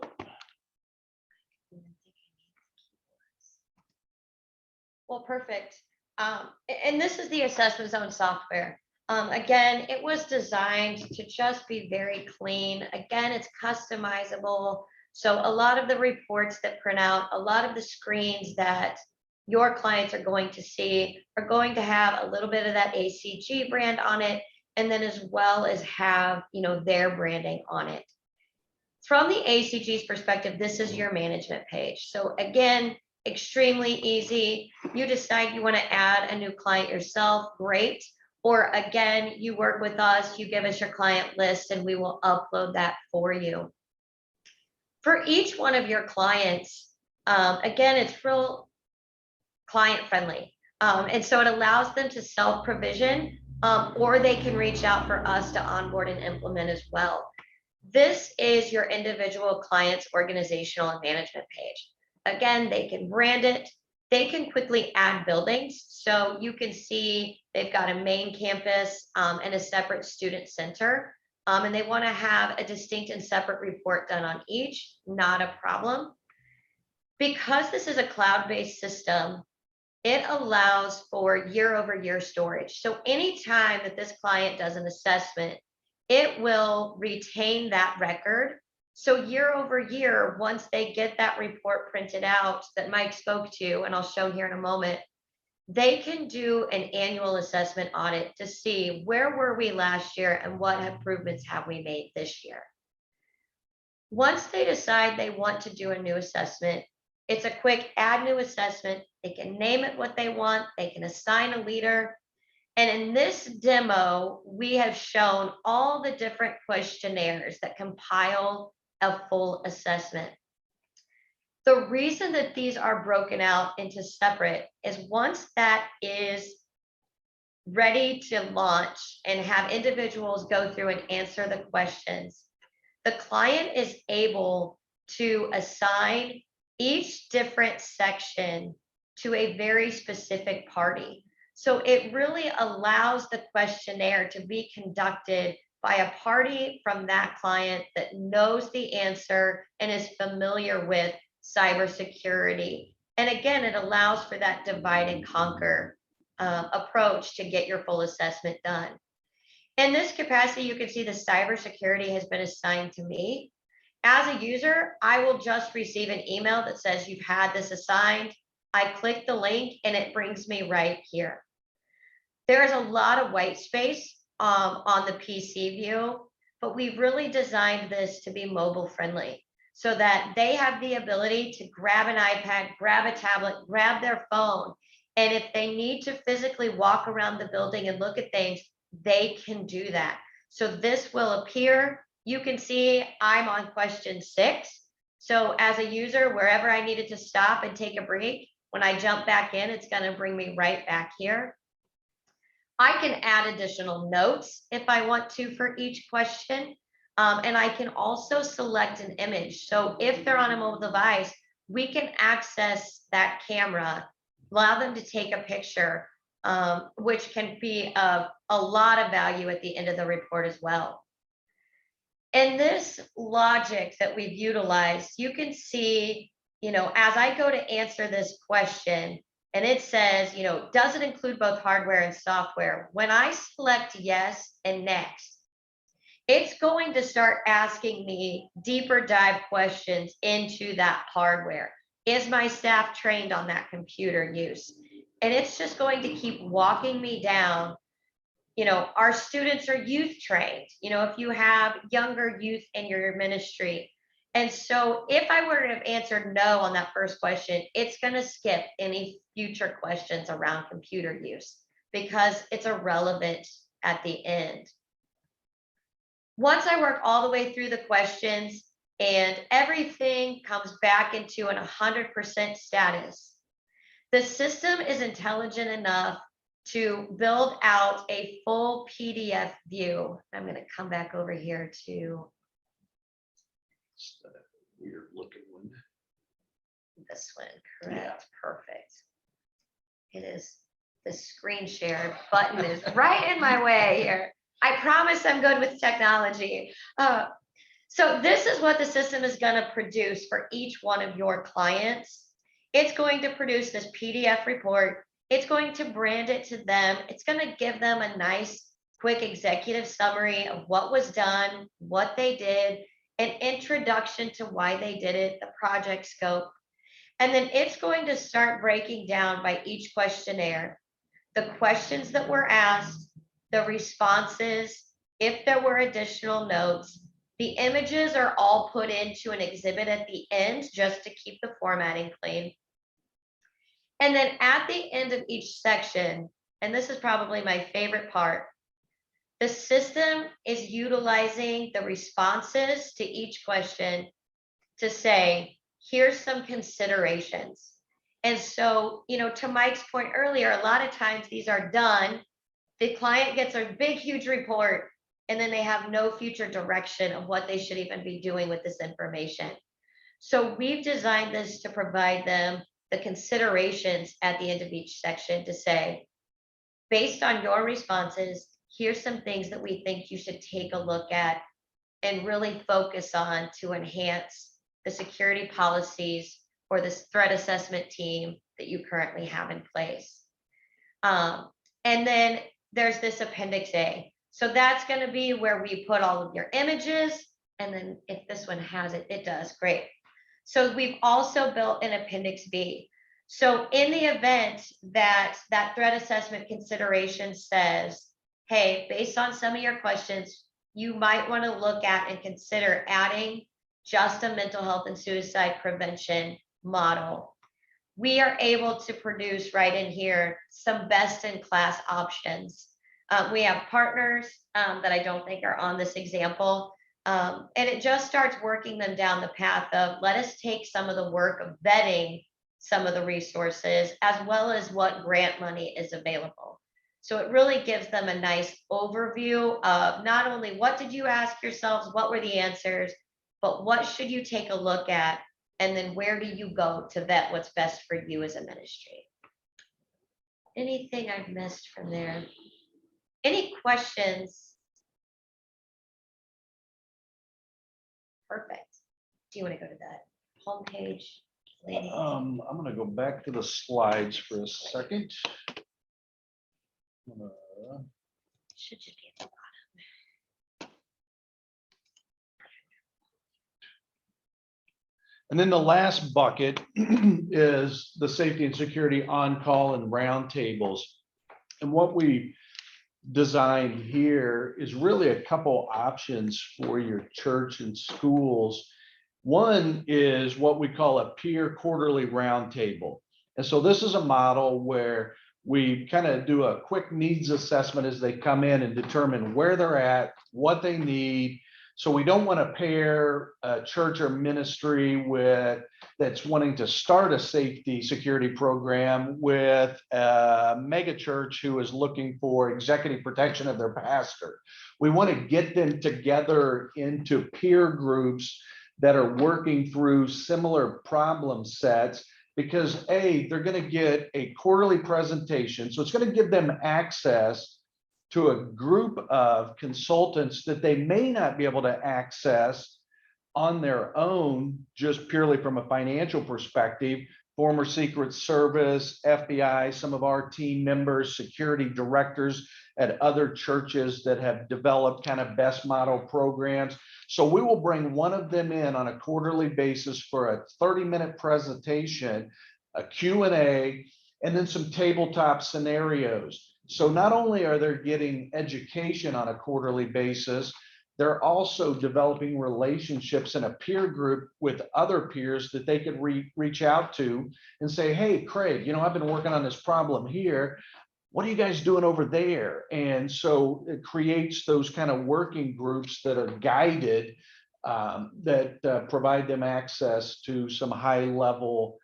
Well, perfect. And this is the assessment zone software. Again, it was designed to just be very clean. Again, it's customizable. So a lot of the reports that print out, a lot of the screens that your clients are going to see are going to have a little bit of that ACG brand on it, and then as well as have, their branding on it. From the ACG's perspective, this is your management page. So again, extremely easy. You decide you want to add a new client yourself, great. Or again, you work with us, you give us your client list, and we will upload that for you. For each one of your clients, again, it's real client friendly. And so it allows them to self-provision, or they can reach out for us to onboard and implement as well. This is your individual client's organizational and management page. Again, they can brand it. They can quickly add buildings. So you can see they've got a main campus and a separate student center. And they want to have a distinct and separate report done on each, not a problem. Because this is a cloud-based system, it allows for year-over-year storage. So anytime that this client does an assessment, it will retain that record. So year over year, once they get that report printed out that Mike spoke to, and I'll show here in a moment, they can do an annual assessment audit to see where were we last year and what improvements have we made this year. Once they decide they want to do a new assessment, it's a quick add new assessment. They can name it what they want. They can assign a leader. And in this demo, we have shown all the different questionnaires that compile a full assessment. The reason that these are broken out into separate is once that is ready to launch and have individuals go through and answer the questions, the client is able to assign each different section to a very specific party. So it really allows the questionnaire to be conducted by a party from that client that knows the answer and is familiar with cybersecurity. And again, it allows for that divide and conquer approach to get your full assessment done. In this capacity, you can see the cybersecurity has been assigned to me. As a user, I will just receive an email that says you've had this assigned. I click the link and it brings me right here. There is a lot of white space on the PC view, but we've really designed this to be mobile friendly so that they have the ability to grab an iPad, grab a tablet, grab their phone. And if they need to physically walk around the building and look at things, they can do that. So this will appear. You can see I'm on question 6. So as a user, wherever I needed to stop and take a break, when I jump back in, it's going to bring me right back here. I can add additional notes if I want to for each question. And I can also select an image. So if they're on a mobile device, we can access that camera, allow them to take a picture, which can be of a lot of value at the end of the report as well. And this logic that we've utilized, you can see, as I go to answer this question, and it says, does it include both hardware and software? When I select yes and next, it's going to start asking me deeper dive questions into that hardware. Is my staff trained on that computer use? And it's just going to keep walking me down. Our students are youth trained, if you have younger youth in your ministry. And so if I were to have answered no on that first question, it's going to skip any future questions around computer use because it's irrelevant at the end. Once I work all the way through the questions, and everything comes back into an 100% status. The system is intelligent enough to build out a full PDF view. I'm going to come back over here to Weird looking one. this one, correct? Perfect. It is, the screen share button is right in my way here. I promise I'm good with technology. So this is what the system is going to produce for each one of your clients. It's going to produce this PDF report. It's going to brand it to them. It's going to give them a nice, quick executive summary of what was done, what they did, an introduction to why they did it, the project scope. And then it's going to start breaking down by each questionnaire, the questions that were asked, the responses, if there were additional notes. The images are all put into an exhibit at the end just to keep the formatting clean. And then at the end of each section, and this is probably my favorite part, the system is utilizing the responses to each question to say, here's some considerations. And so, you know, to Mike's point earlier, a lot of times these are done, the client gets a big, huge report, and then they have no future direction of what they should even be doing with this information. So we've designed this to provide them the considerations at the end of each section to say, based on your responses, here's some things that we think you should take a look at and really focus on to enhance the security policies or this threat assessment team that you currently have in place. And then there's this Appendix A. So that's going to be where we put all of your images. And then if this one has it, it does. Great. So we've also built an Appendix B. So in the event that that threat assessment consideration says, hey, based on some of your questions, you might want to look at and consider adding just a mental health and suicide prevention model. We are able to produce right in here some best in class options. We have partners that I don't think are on this example. And it just starts working them down the path of, let us take some of the work of vetting some of the resources as well as what grant money is available. So it really gives them a nice overview of not only what did you ask yourselves, what were the answers, but what should you take a look at, and then where do you go to vet what's best for you as a ministry. Anything I've missed from there? Any questions? Perfect. Do you want to go to that homepage? I'm going to go back to the slides for a second. Should just be at the bottom. And then the last bucket is the safety and security on-call and roundtables. And what we designed here is really a couple options for your church and schools. One is what we call a peer quarterly roundtable. And so this is a model where we kind of do a quick needs assessment as they come in and determine where they're at, what they need. So we don't want to pair a church or ministry with that's wanting to start a safety security program with a mega church who is looking for executive protection of their pastor. We want to get them together into peer groups that are working through similar problem sets, because they're going to get a quarterly presentation. So it's going to give them access to a group of consultants that they may not be able to access on their own, just purely from a financial perspective. Former Secret Service, FBI, some of our team members, security directors at other churches that have developed kind of best model programs. So we will bring one of them in on a quarterly basis for a 30-minute presentation, a Q&A, and then some tabletop scenarios. So not only are they getting education on a quarterly basis, they're also developing relationships in a peer group with other peers that they could reach out to and say, hey, Craig, I've been working on this problem here. What are you guys doing over there? And so it creates those kind of working groups that are guided that provide them access to some high-level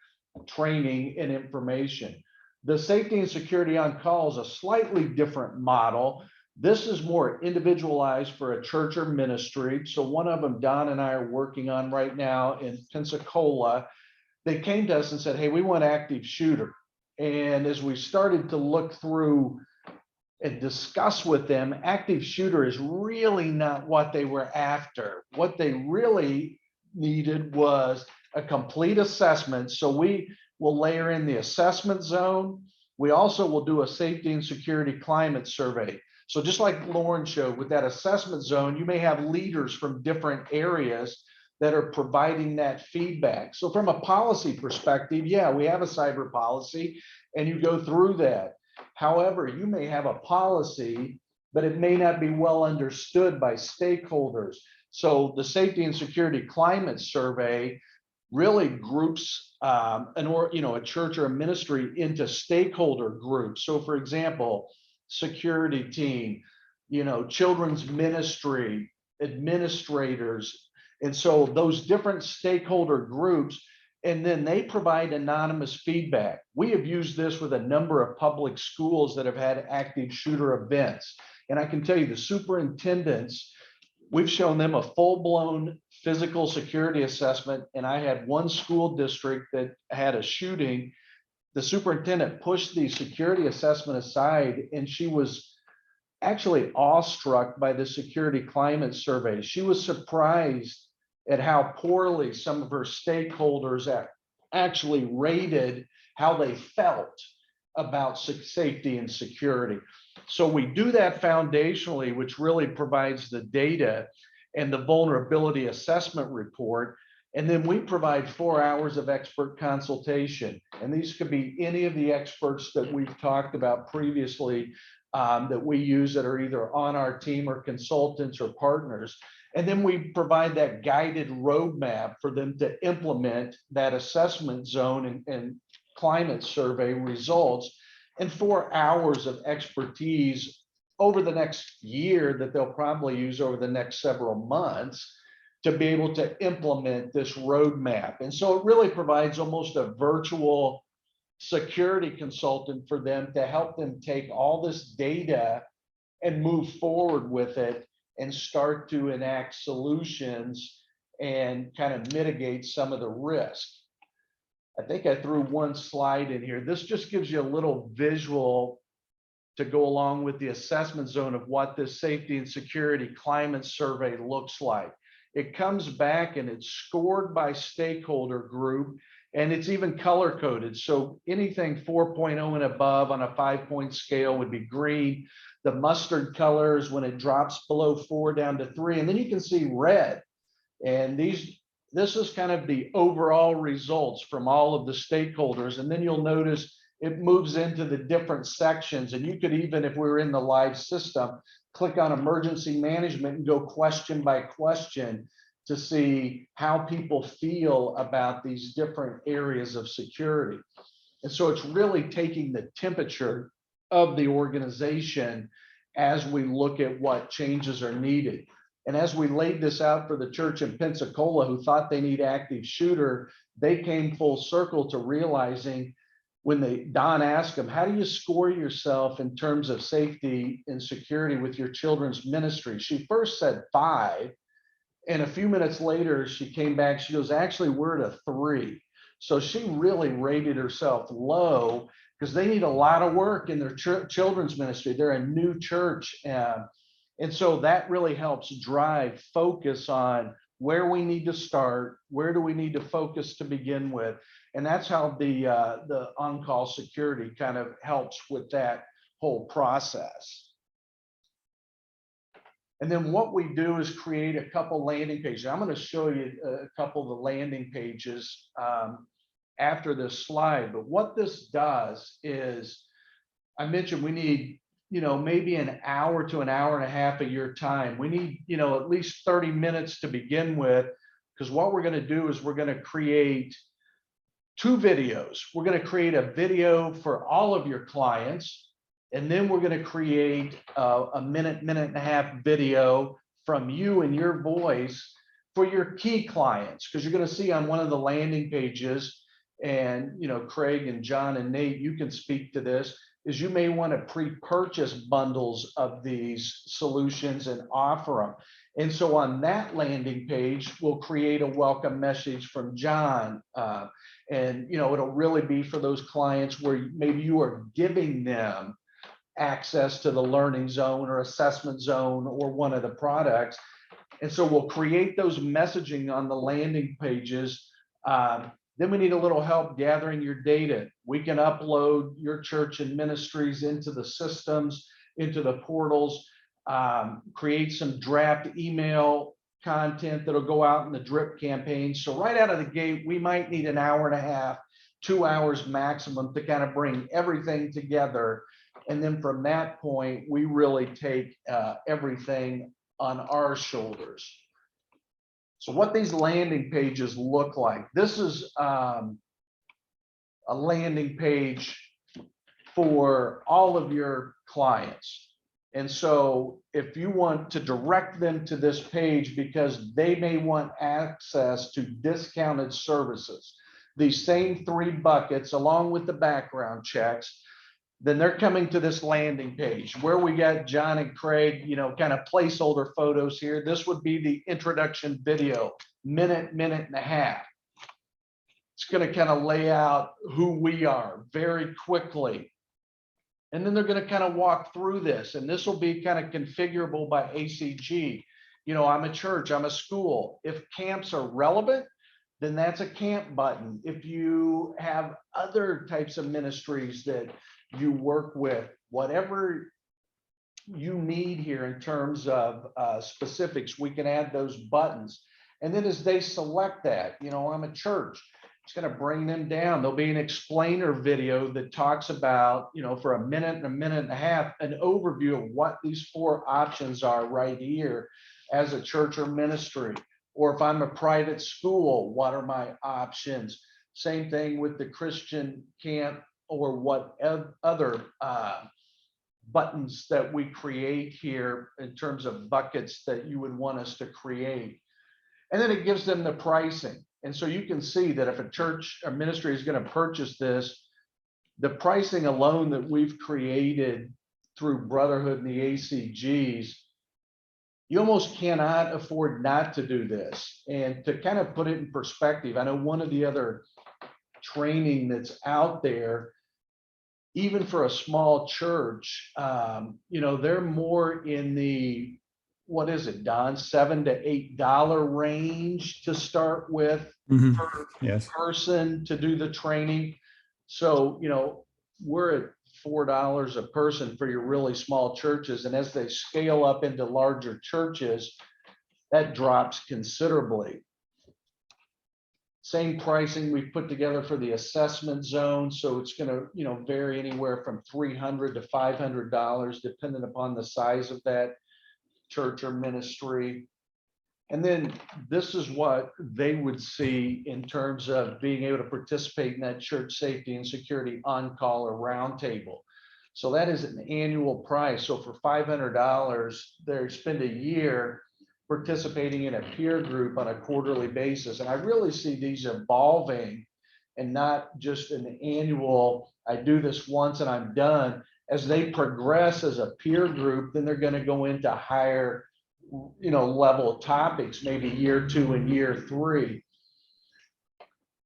training and information. The safety and security on call is a slightly different model. This is more individualized for a church or ministry. So one of them, Don and I are working on right now in Pensacola. They came to us and said, hey, we want active shooter. And as we started to look through and discuss with them, active shooter is really not what they were after. What they really needed was a complete assessment. So we will layer in the assessment zone. We also will do a safety and security climate survey. So just like Lauren showed with that assessment zone, you may have leaders from different areas that are providing that feedback. So from a policy perspective, yeah, we have a cyber policy and you go through that. However, you may have a policy, but it may not be well understood by stakeholders. So the safety and security climate survey really groups a church or a ministry into stakeholder groups. So for example, security team, children's ministry, administrators. And so those different stakeholder groups, and then they provide anonymous feedback. We have used this with a number of public schools that have had active shooter events. And I can tell you the superintendents, we've shown them a full-blown physical security assessment. And I had one school district that had a shooting. The superintendent pushed the security assessment aside, and she was actually awestruck by the security climate survey. She was surprised at how poorly some of her stakeholders actually rated how they felt about safety and security. So we do that foundationally, which really provides the data and the vulnerability assessment report. And then we provide 4 hours of expert consultation. And these could be any of the experts that we've talked about previously that we use that are either on our team or consultants or partners. And then we provide that guided roadmap for them to implement that assessment zone and climate survey results, and 4 hours of expertise over the next year that they'll probably use over the next several months to be able to implement this roadmap. And so it really provides almost a virtual security consultant for them to help them take all this data and move forward with it and start to enact solutions and kind of mitigate some of the risk. I think I threw one slide in here. This just gives you a little visual to go along with the assessment zone of what this safety and security climate survey looks like. It comes back and it's scored by stakeholder group, and it's even color coded. So anything 4.0 and above on a 5-point scale would be green. The mustard color is when it drops below 4 down to 3. And then you can see red. And this is kind of the overall results from all of the stakeholders. And then you'll notice it moves into the different sections. And you could even, if we were in the live system, click on emergency management and go question by question to see how people feel about these different areas of security. And so it's really taking the temperature of the organization as we look at what changes are needed. And as we laid this out for the church in Pensacola, who thought they need active shooter, they came full circle to realizing when Don asked them, how do you score yourself in terms of safety and security with your children's ministry? She first said 5. And a few minutes later, she came back, she goes, actually, we're at a 3. So she really rated herself low because they need a lot of work in their children's ministry. They're a new church. And so that really helps drive focus on where we need to start, where do we need to focus to begin with. And that's how the on-call security kind of helps with that whole process. And then what we do is create a couple landing pages. I'm going to show you a couple of the landing pages after this slide. But what this does is, I mentioned we need, maybe an hour to an hour and a half of your time. We need, at least 30 minutes to begin with, because what we're going to do is we're going to create 2 videos. We're going to create a video for all of your clients. And then we're going to create a minute and a half video from you and your voice for your key clients, because you're going to see on one of the landing pages, and Craig and John and Nate, you can speak to this, is you may want to pre-purchase bundles of these solutions and offer them. And so on that landing page, we'll create a welcome message from John. And it'll really be for those clients where maybe you are giving them access to the learning zone or assessment zone or one of the products. And so we'll create those messaging on the landing pages. Then we need a little help gathering your data. We can upload your church and ministries into the systems, into the portals, create some draft email content that'll go out in the drip campaign. So right out of the gate, we might need an hour and a half, 2 hours maximum to kind of bring everything together. And then from that point, we really take everything on our shoulders. So what these landing pages look like, this is a landing page for all of your clients. And so if you want to direct them to this page because they may want access to discounted services, these same 3 buckets along with the background checks, then they're coming to this landing page where we got John and Craig, kind of placeholder photos here. This would be the introduction video, minute and a half. It's going to kind of lay out who we are very quickly. And then they're going to kind of walk through this, and this will be kind of configurable by ACG. I'm a church, I'm a school. If camps are relevant, then that's a camp button. If you have other types of ministries that you work with, whatever you need here in terms of specifics, we can add those buttons. And then as they select that, I'm a church, it's going to bring them down. There'll be an explainer video that talks about, for a minute and a half, an overview of what these 4 options are right here as a church or ministry. Or if I'm a private school, what are my options? Same thing with the Christian camp or what other buttons that we create here in terms of buckets that you would want us to create. And then it gives them the pricing. And so you can see that if a church or ministry is going to purchase this, the pricing alone that we've created through Brotherhood and the ACGs, you almost cannot afford not to do this. And to kind of put it in perspective, I know one of the other training that's out there, even for a small church, they're more in the, what is it, Don, $7 to $8 range to start with per person to do the training. So, we're at $4 a person for your really small churches. And as they scale up into larger churches, that drops considerably. Same pricing we've put together for the assessment zone. So it's going to, vary anywhere from $300 to $500, depending upon the size of that church or ministry. And then this is what they would see in terms of being able to participate in that church safety and security on-call or roundtable. So that is an annual price. So for $500, they spend a year participating in a peer group on a quarterly basis. And I really see these evolving and not just an annual, I do this once and I'm done. As they progress as a peer group, then they're going to go into higher, level topics, maybe year 2 and year 3.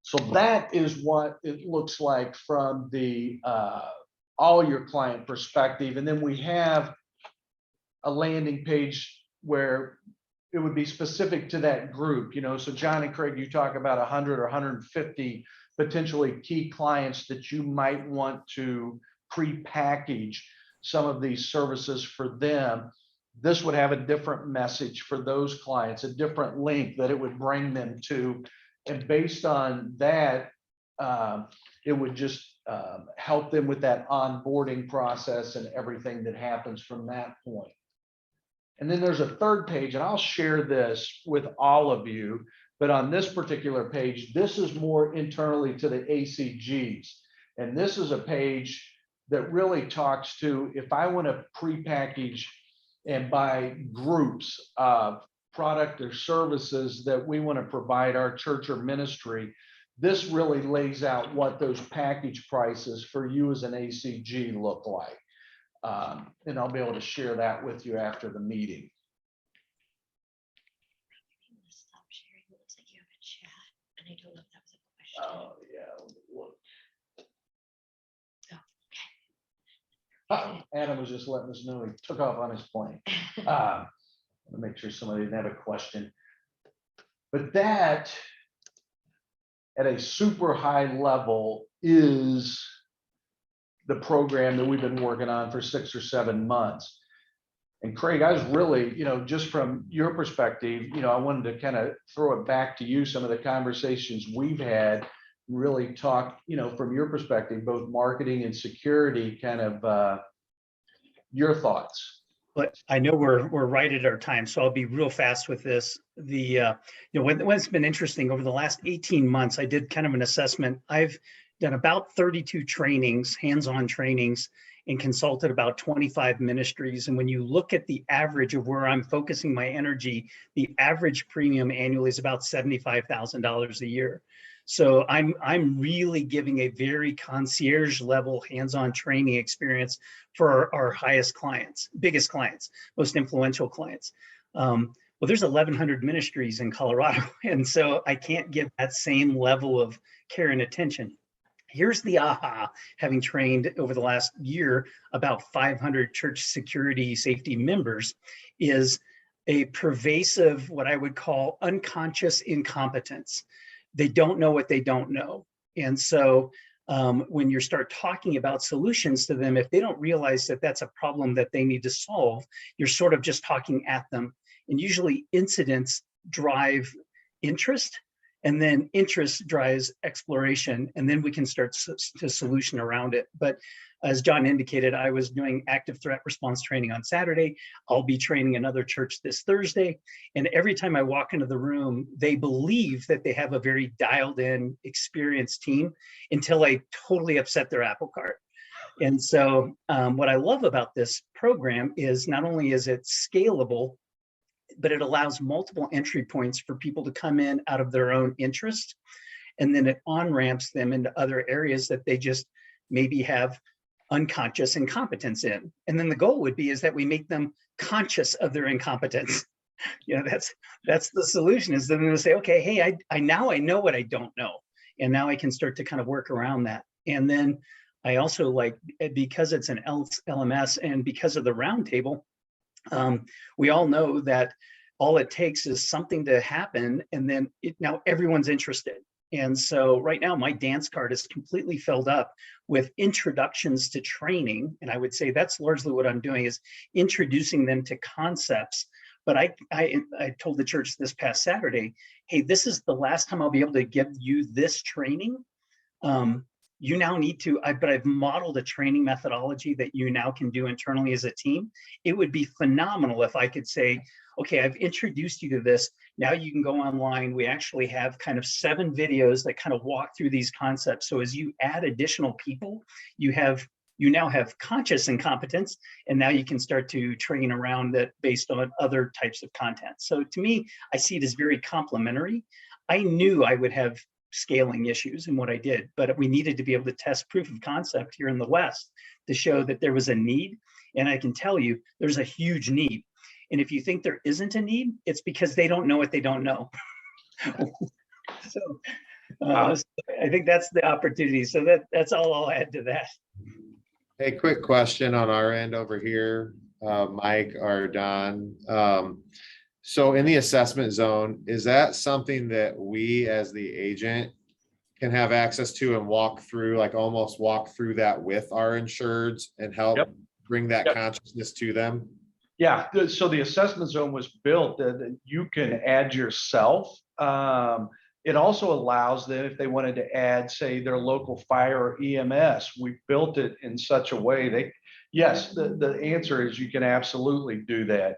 So that is what it looks like from the all your client perspective. And then we have a landing page where it would be specific to that group, so John and Craig, you talk about 100 or 150 potentially key clients that you might want to pre-package some of these services for them. This would have a different message for those clients, a different link that it would bring them to. And based on that, it would just help them with that onboarding process and everything that happens from that point. And then there's a third page, and I'll share this with all of you, but on this particular page, this is more internally to the ACGs. And this is a page that really talks to, if I want to pre-package and buy groups of product or services that we want to provide our church or ministry, this really lays out what those package prices for you as an ACG look like. And I'll be able to share that with you after the meeting. I'm gonna stop sharing. It looks like you have a chat, and I don't know if that was a question. Oh, yeah. Look. Oh, Adam was just letting us know he took off on his plane. To make sure somebody didn't have a question. But that, at a super high level, is the program that we've been working on for 6 or 7 months. And Craig, I was really, just from your perspective, I wanted to kind of throw it back to you, some of the conversations we've had, really talk, from your perspective, both marketing and security, kind of your thoughts. But I know we're right at our time, so I'll be real fast with this. What's been interesting over the last 18 months, I did kind of an assessment. I've done about 32 trainings, hands-on trainings, and consulted about 25 ministries. And when you look at the average of where I'm focusing my energy, the average premium annually is about $75,000 a year. So I'm really giving a very concierge level hands-on training experience for our highest clients, biggest clients, most influential clients. Well, there's 1,100 ministries in Colorado, and so I can't give that same level of care and attention. Here's the aha, having trained over the last year about 500 church security safety members, is a pervasive, what I would call unconscious incompetence. They don't know what they don't know. And so when you start talking about solutions to them, if they don't realize that that's a problem that they need to solve, you're sort of just talking at them. And usually incidents drive interest, and then interest drives exploration, and then we can start to solution around it. But as John indicated, I was doing active threat response training on Saturday. I'll be training another church this Thursday. And every time I walk into the room, they believe that they have a very dialed in, experienced team until I totally upset their apple cart. And so what I love about this program is not only is it scalable, but it allows multiple entry points for people to come in out of their own interest. And then it on-ramps them into other areas that they just maybe have unconscious incompetence in. And then the goal would be is that we make them conscious of their incompetence. That's the solution, is then to say, okay, hey, I now I know what I don't know. And now I can start to kind of work around that. And then I also like, because it's an LMS and because of the roundtable, we all know that all it takes is something to happen, and then now everyone's interested. And so right now my dance card is completely filled up with introductions to training. And I would say that's largely what I'm doing, is introducing them to concepts. But I told the church this past Saturday, hey, this is the last time I'll be able to give you this training. You now need to, but I've modeled a training methodology that you now can do internally as a team. It would be phenomenal if I could say, okay, I've introduced you to this. Now you can go online. We actually have kind of 7 videos that kind of walk through these concepts. So as you add additional people, you now have conscious incompetence, and now you can start to train around that based on other types of content. So to me, I see it as very complementary. I knew I would have scaling issues in what I did, but we needed to be able to test proof of concept here in the West to show that there was a need. And I can tell you there's a huge need. And if you think there isn't a need, it's because they don't know what they don't know. So I think that's the opportunity. So that's all I'll add to that. Hey, quick question on our end over here, Mike or Don. So in the assessment zone, is that something that we as the agent can have access to and walk through, like almost walk through that with our insureds and help bring that consciousness to them? Yeah, so the assessment zone was built that you can add yourself. It also allows them, if they wanted to add, say, their local fire or EMS, we built it in such a way yes, the answer is you can absolutely do that.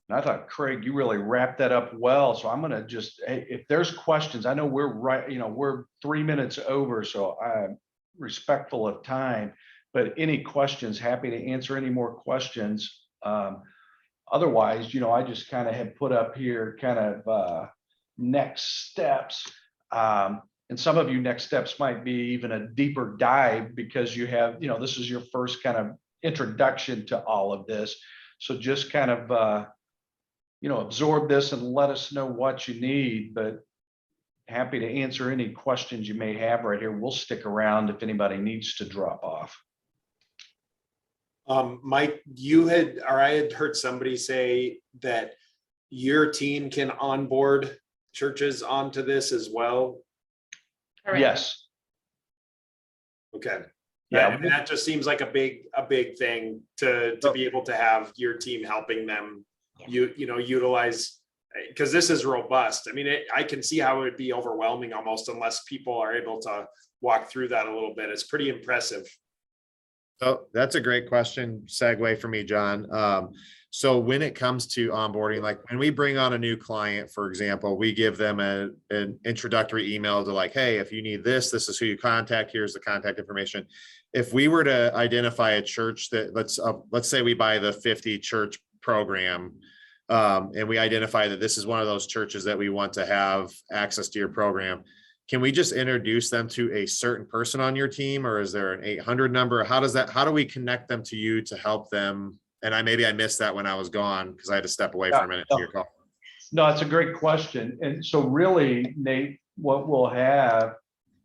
And I thought, Craig, you really wrapped that up well. So I'm going to just, hey, if there's questions, I know we're right, we're 3 minutes over, so I'm respectful of time. But any questions, happy to answer any more questions. Otherwise, I just kind of have put up here kind of next steps. And some of you next steps might be even a deeper dive because you have, this is your first kind of introduction to all of this. So just kind of, absorb this and let us know what you need, but happy to answer any questions you may have right here. We'll stick around if anybody needs to drop off. Mike, I had heard somebody say that your team can onboard churches onto this as well. Correct. Yes. Okay. Yeah. And that just seems like a big thing to be able to have your team helping them, utilize, because this is robust. I mean, I can see how it would be overwhelming almost unless people are able to walk through that a little bit. It's pretty impressive. So that's a great question. Segue for me, John. So when it comes to onboarding, like when we bring on a new client, for example, we give them an introductory email to like, hey, if you need this is who you contact. Here's the contact information. If we were to identify a church that let's say we buy the 50 church program, and we identify that this is one of those churches that we want to have access to your program. Can we just introduce them to a certain person on your team, or is there an 800 number? How do we connect them to you to help them? And I missed that when I was gone because I had to step away for a minute to your call. No, it's a great question. And so really, Nate, what we'll have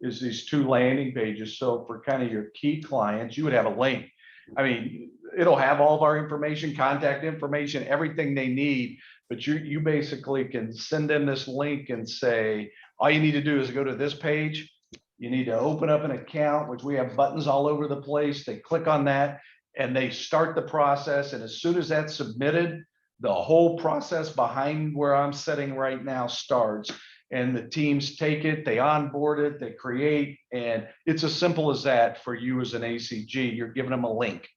is these 2 landing pages. So for kind of your key clients, you would have a link. I mean, it'll have all of our information, contact information, everything they need, but you basically can send them this link and say, all you need to do is go to this page. You need to open up an account, which we have buttons all over the place. They click on that and they start the process. And as soon as that's submitted, the whole process behind where I'm sitting right now starts. And the teams take it, they onboard it, they create, and it's as simple as that for you as an ACG. You're giving them a link.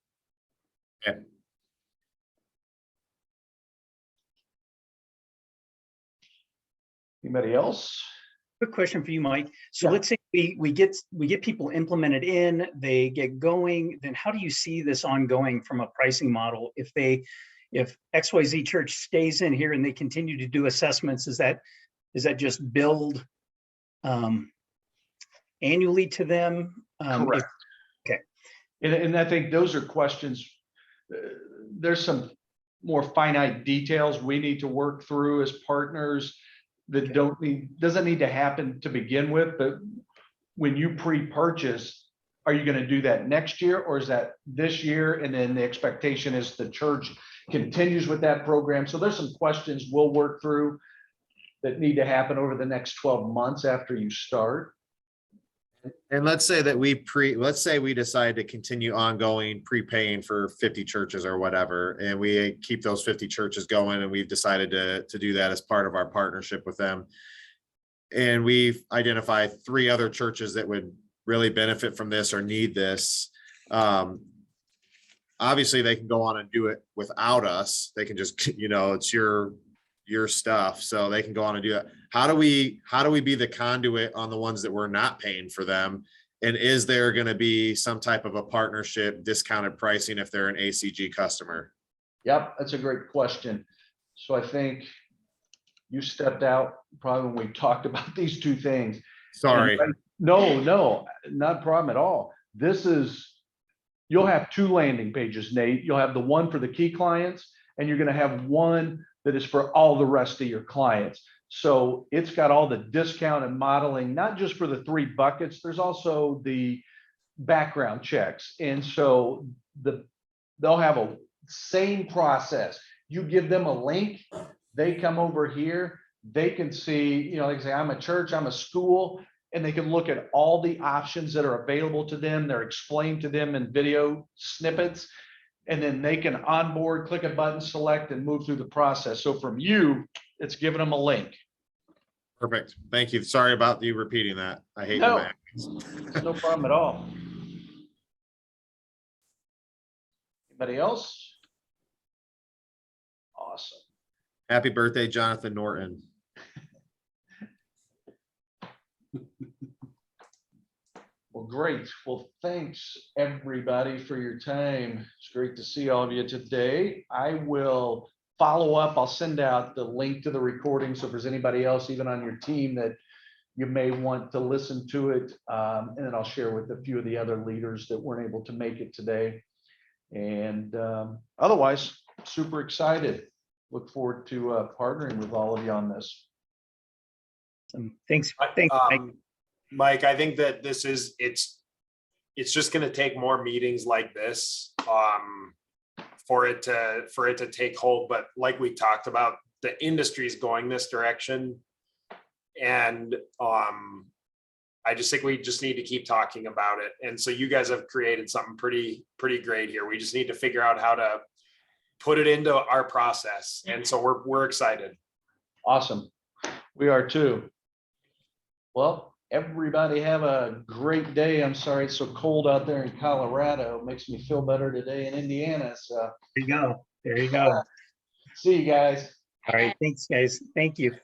Okay. Anybody else? Quick question for you, Mike. So Yeah. let's say we get people implemented in, they get going, then how do you see this ongoing from a pricing model? If XYZ church stays in here and they continue to do assessments, is that just billed annually to them? Correct. Okay. And I think those are questions. There's some more finite details we need to work through as partners that doesn't need to happen to begin with, but when you pre-purchase, are you going to do that next year or is that this year? And then the expectation is the church continues with that program. So there's some questions we'll work through that need to happen over the next 12 months after you start. And let's say that we decide to continue ongoing prepaying for 50 churches or whatever, and we keep those 50 churches going, and we've decided to do that as part of our partnership with them. And we've identified 3 other churches that would really benefit from this or need this. Obviously they can go on and do it without us. They can just, it's your stuff, so they can go on and do that. How do we be the conduit on the ones that we're not paying for them? And is there going to be some type of a partnership discounted pricing if they're an ACG customer? Yep, that's a great question. So I think you stepped out probably when we talked about these 2 things. Sorry. No, not a problem at all. You'll have 2 landing pages, Nate. You'll have the one for the key clients, and you're going to have one that is for all the rest of your clients. So it's got all the discount and modeling, not just for the 3 buckets, there's also the background checks. And so they'll have a same process. You give them a link, they come over here, they can see, they can say, I'm a church, I'm a school, and they can look at all the options that are available to them. They're explained to them in video snippets. And then they can onboard, click a button, select, and move through the process. So from you, it's giving them a link. Perfect. Thank you. Sorry about you repeating that. I hate No, that. it's no problem at all. Anybody else? Awesome. Happy birthday, Jonathan Norton. Well, great. Well, thanks everybody for your time. It's great to see all of you today. I will follow up. I'll send out the link to the recording. So if there's anybody else, even on your team, that you may want to listen to it. And then I'll share with a few of the other leaders that weren't able to make it today. And otherwise, super excited. Look forward to partnering with all of you on this. Thanks. Thanks, Mike. Mike, I think that it's just gonna take more meetings like this, for it to take hold. But like we talked about, the industry's going this direction. And, I just think we just need to keep talking about it. And so you guys have created something pretty great here. We just need to figure out how to put it into our process. And so we're excited. Awesome. We are too. Well, everybody have a great day. I'm sorry it's so cold out there in Colorado. It makes me feel better today in Indiana. So There you go. There you go. see you guys. All right. Thanks, guys. Thank you.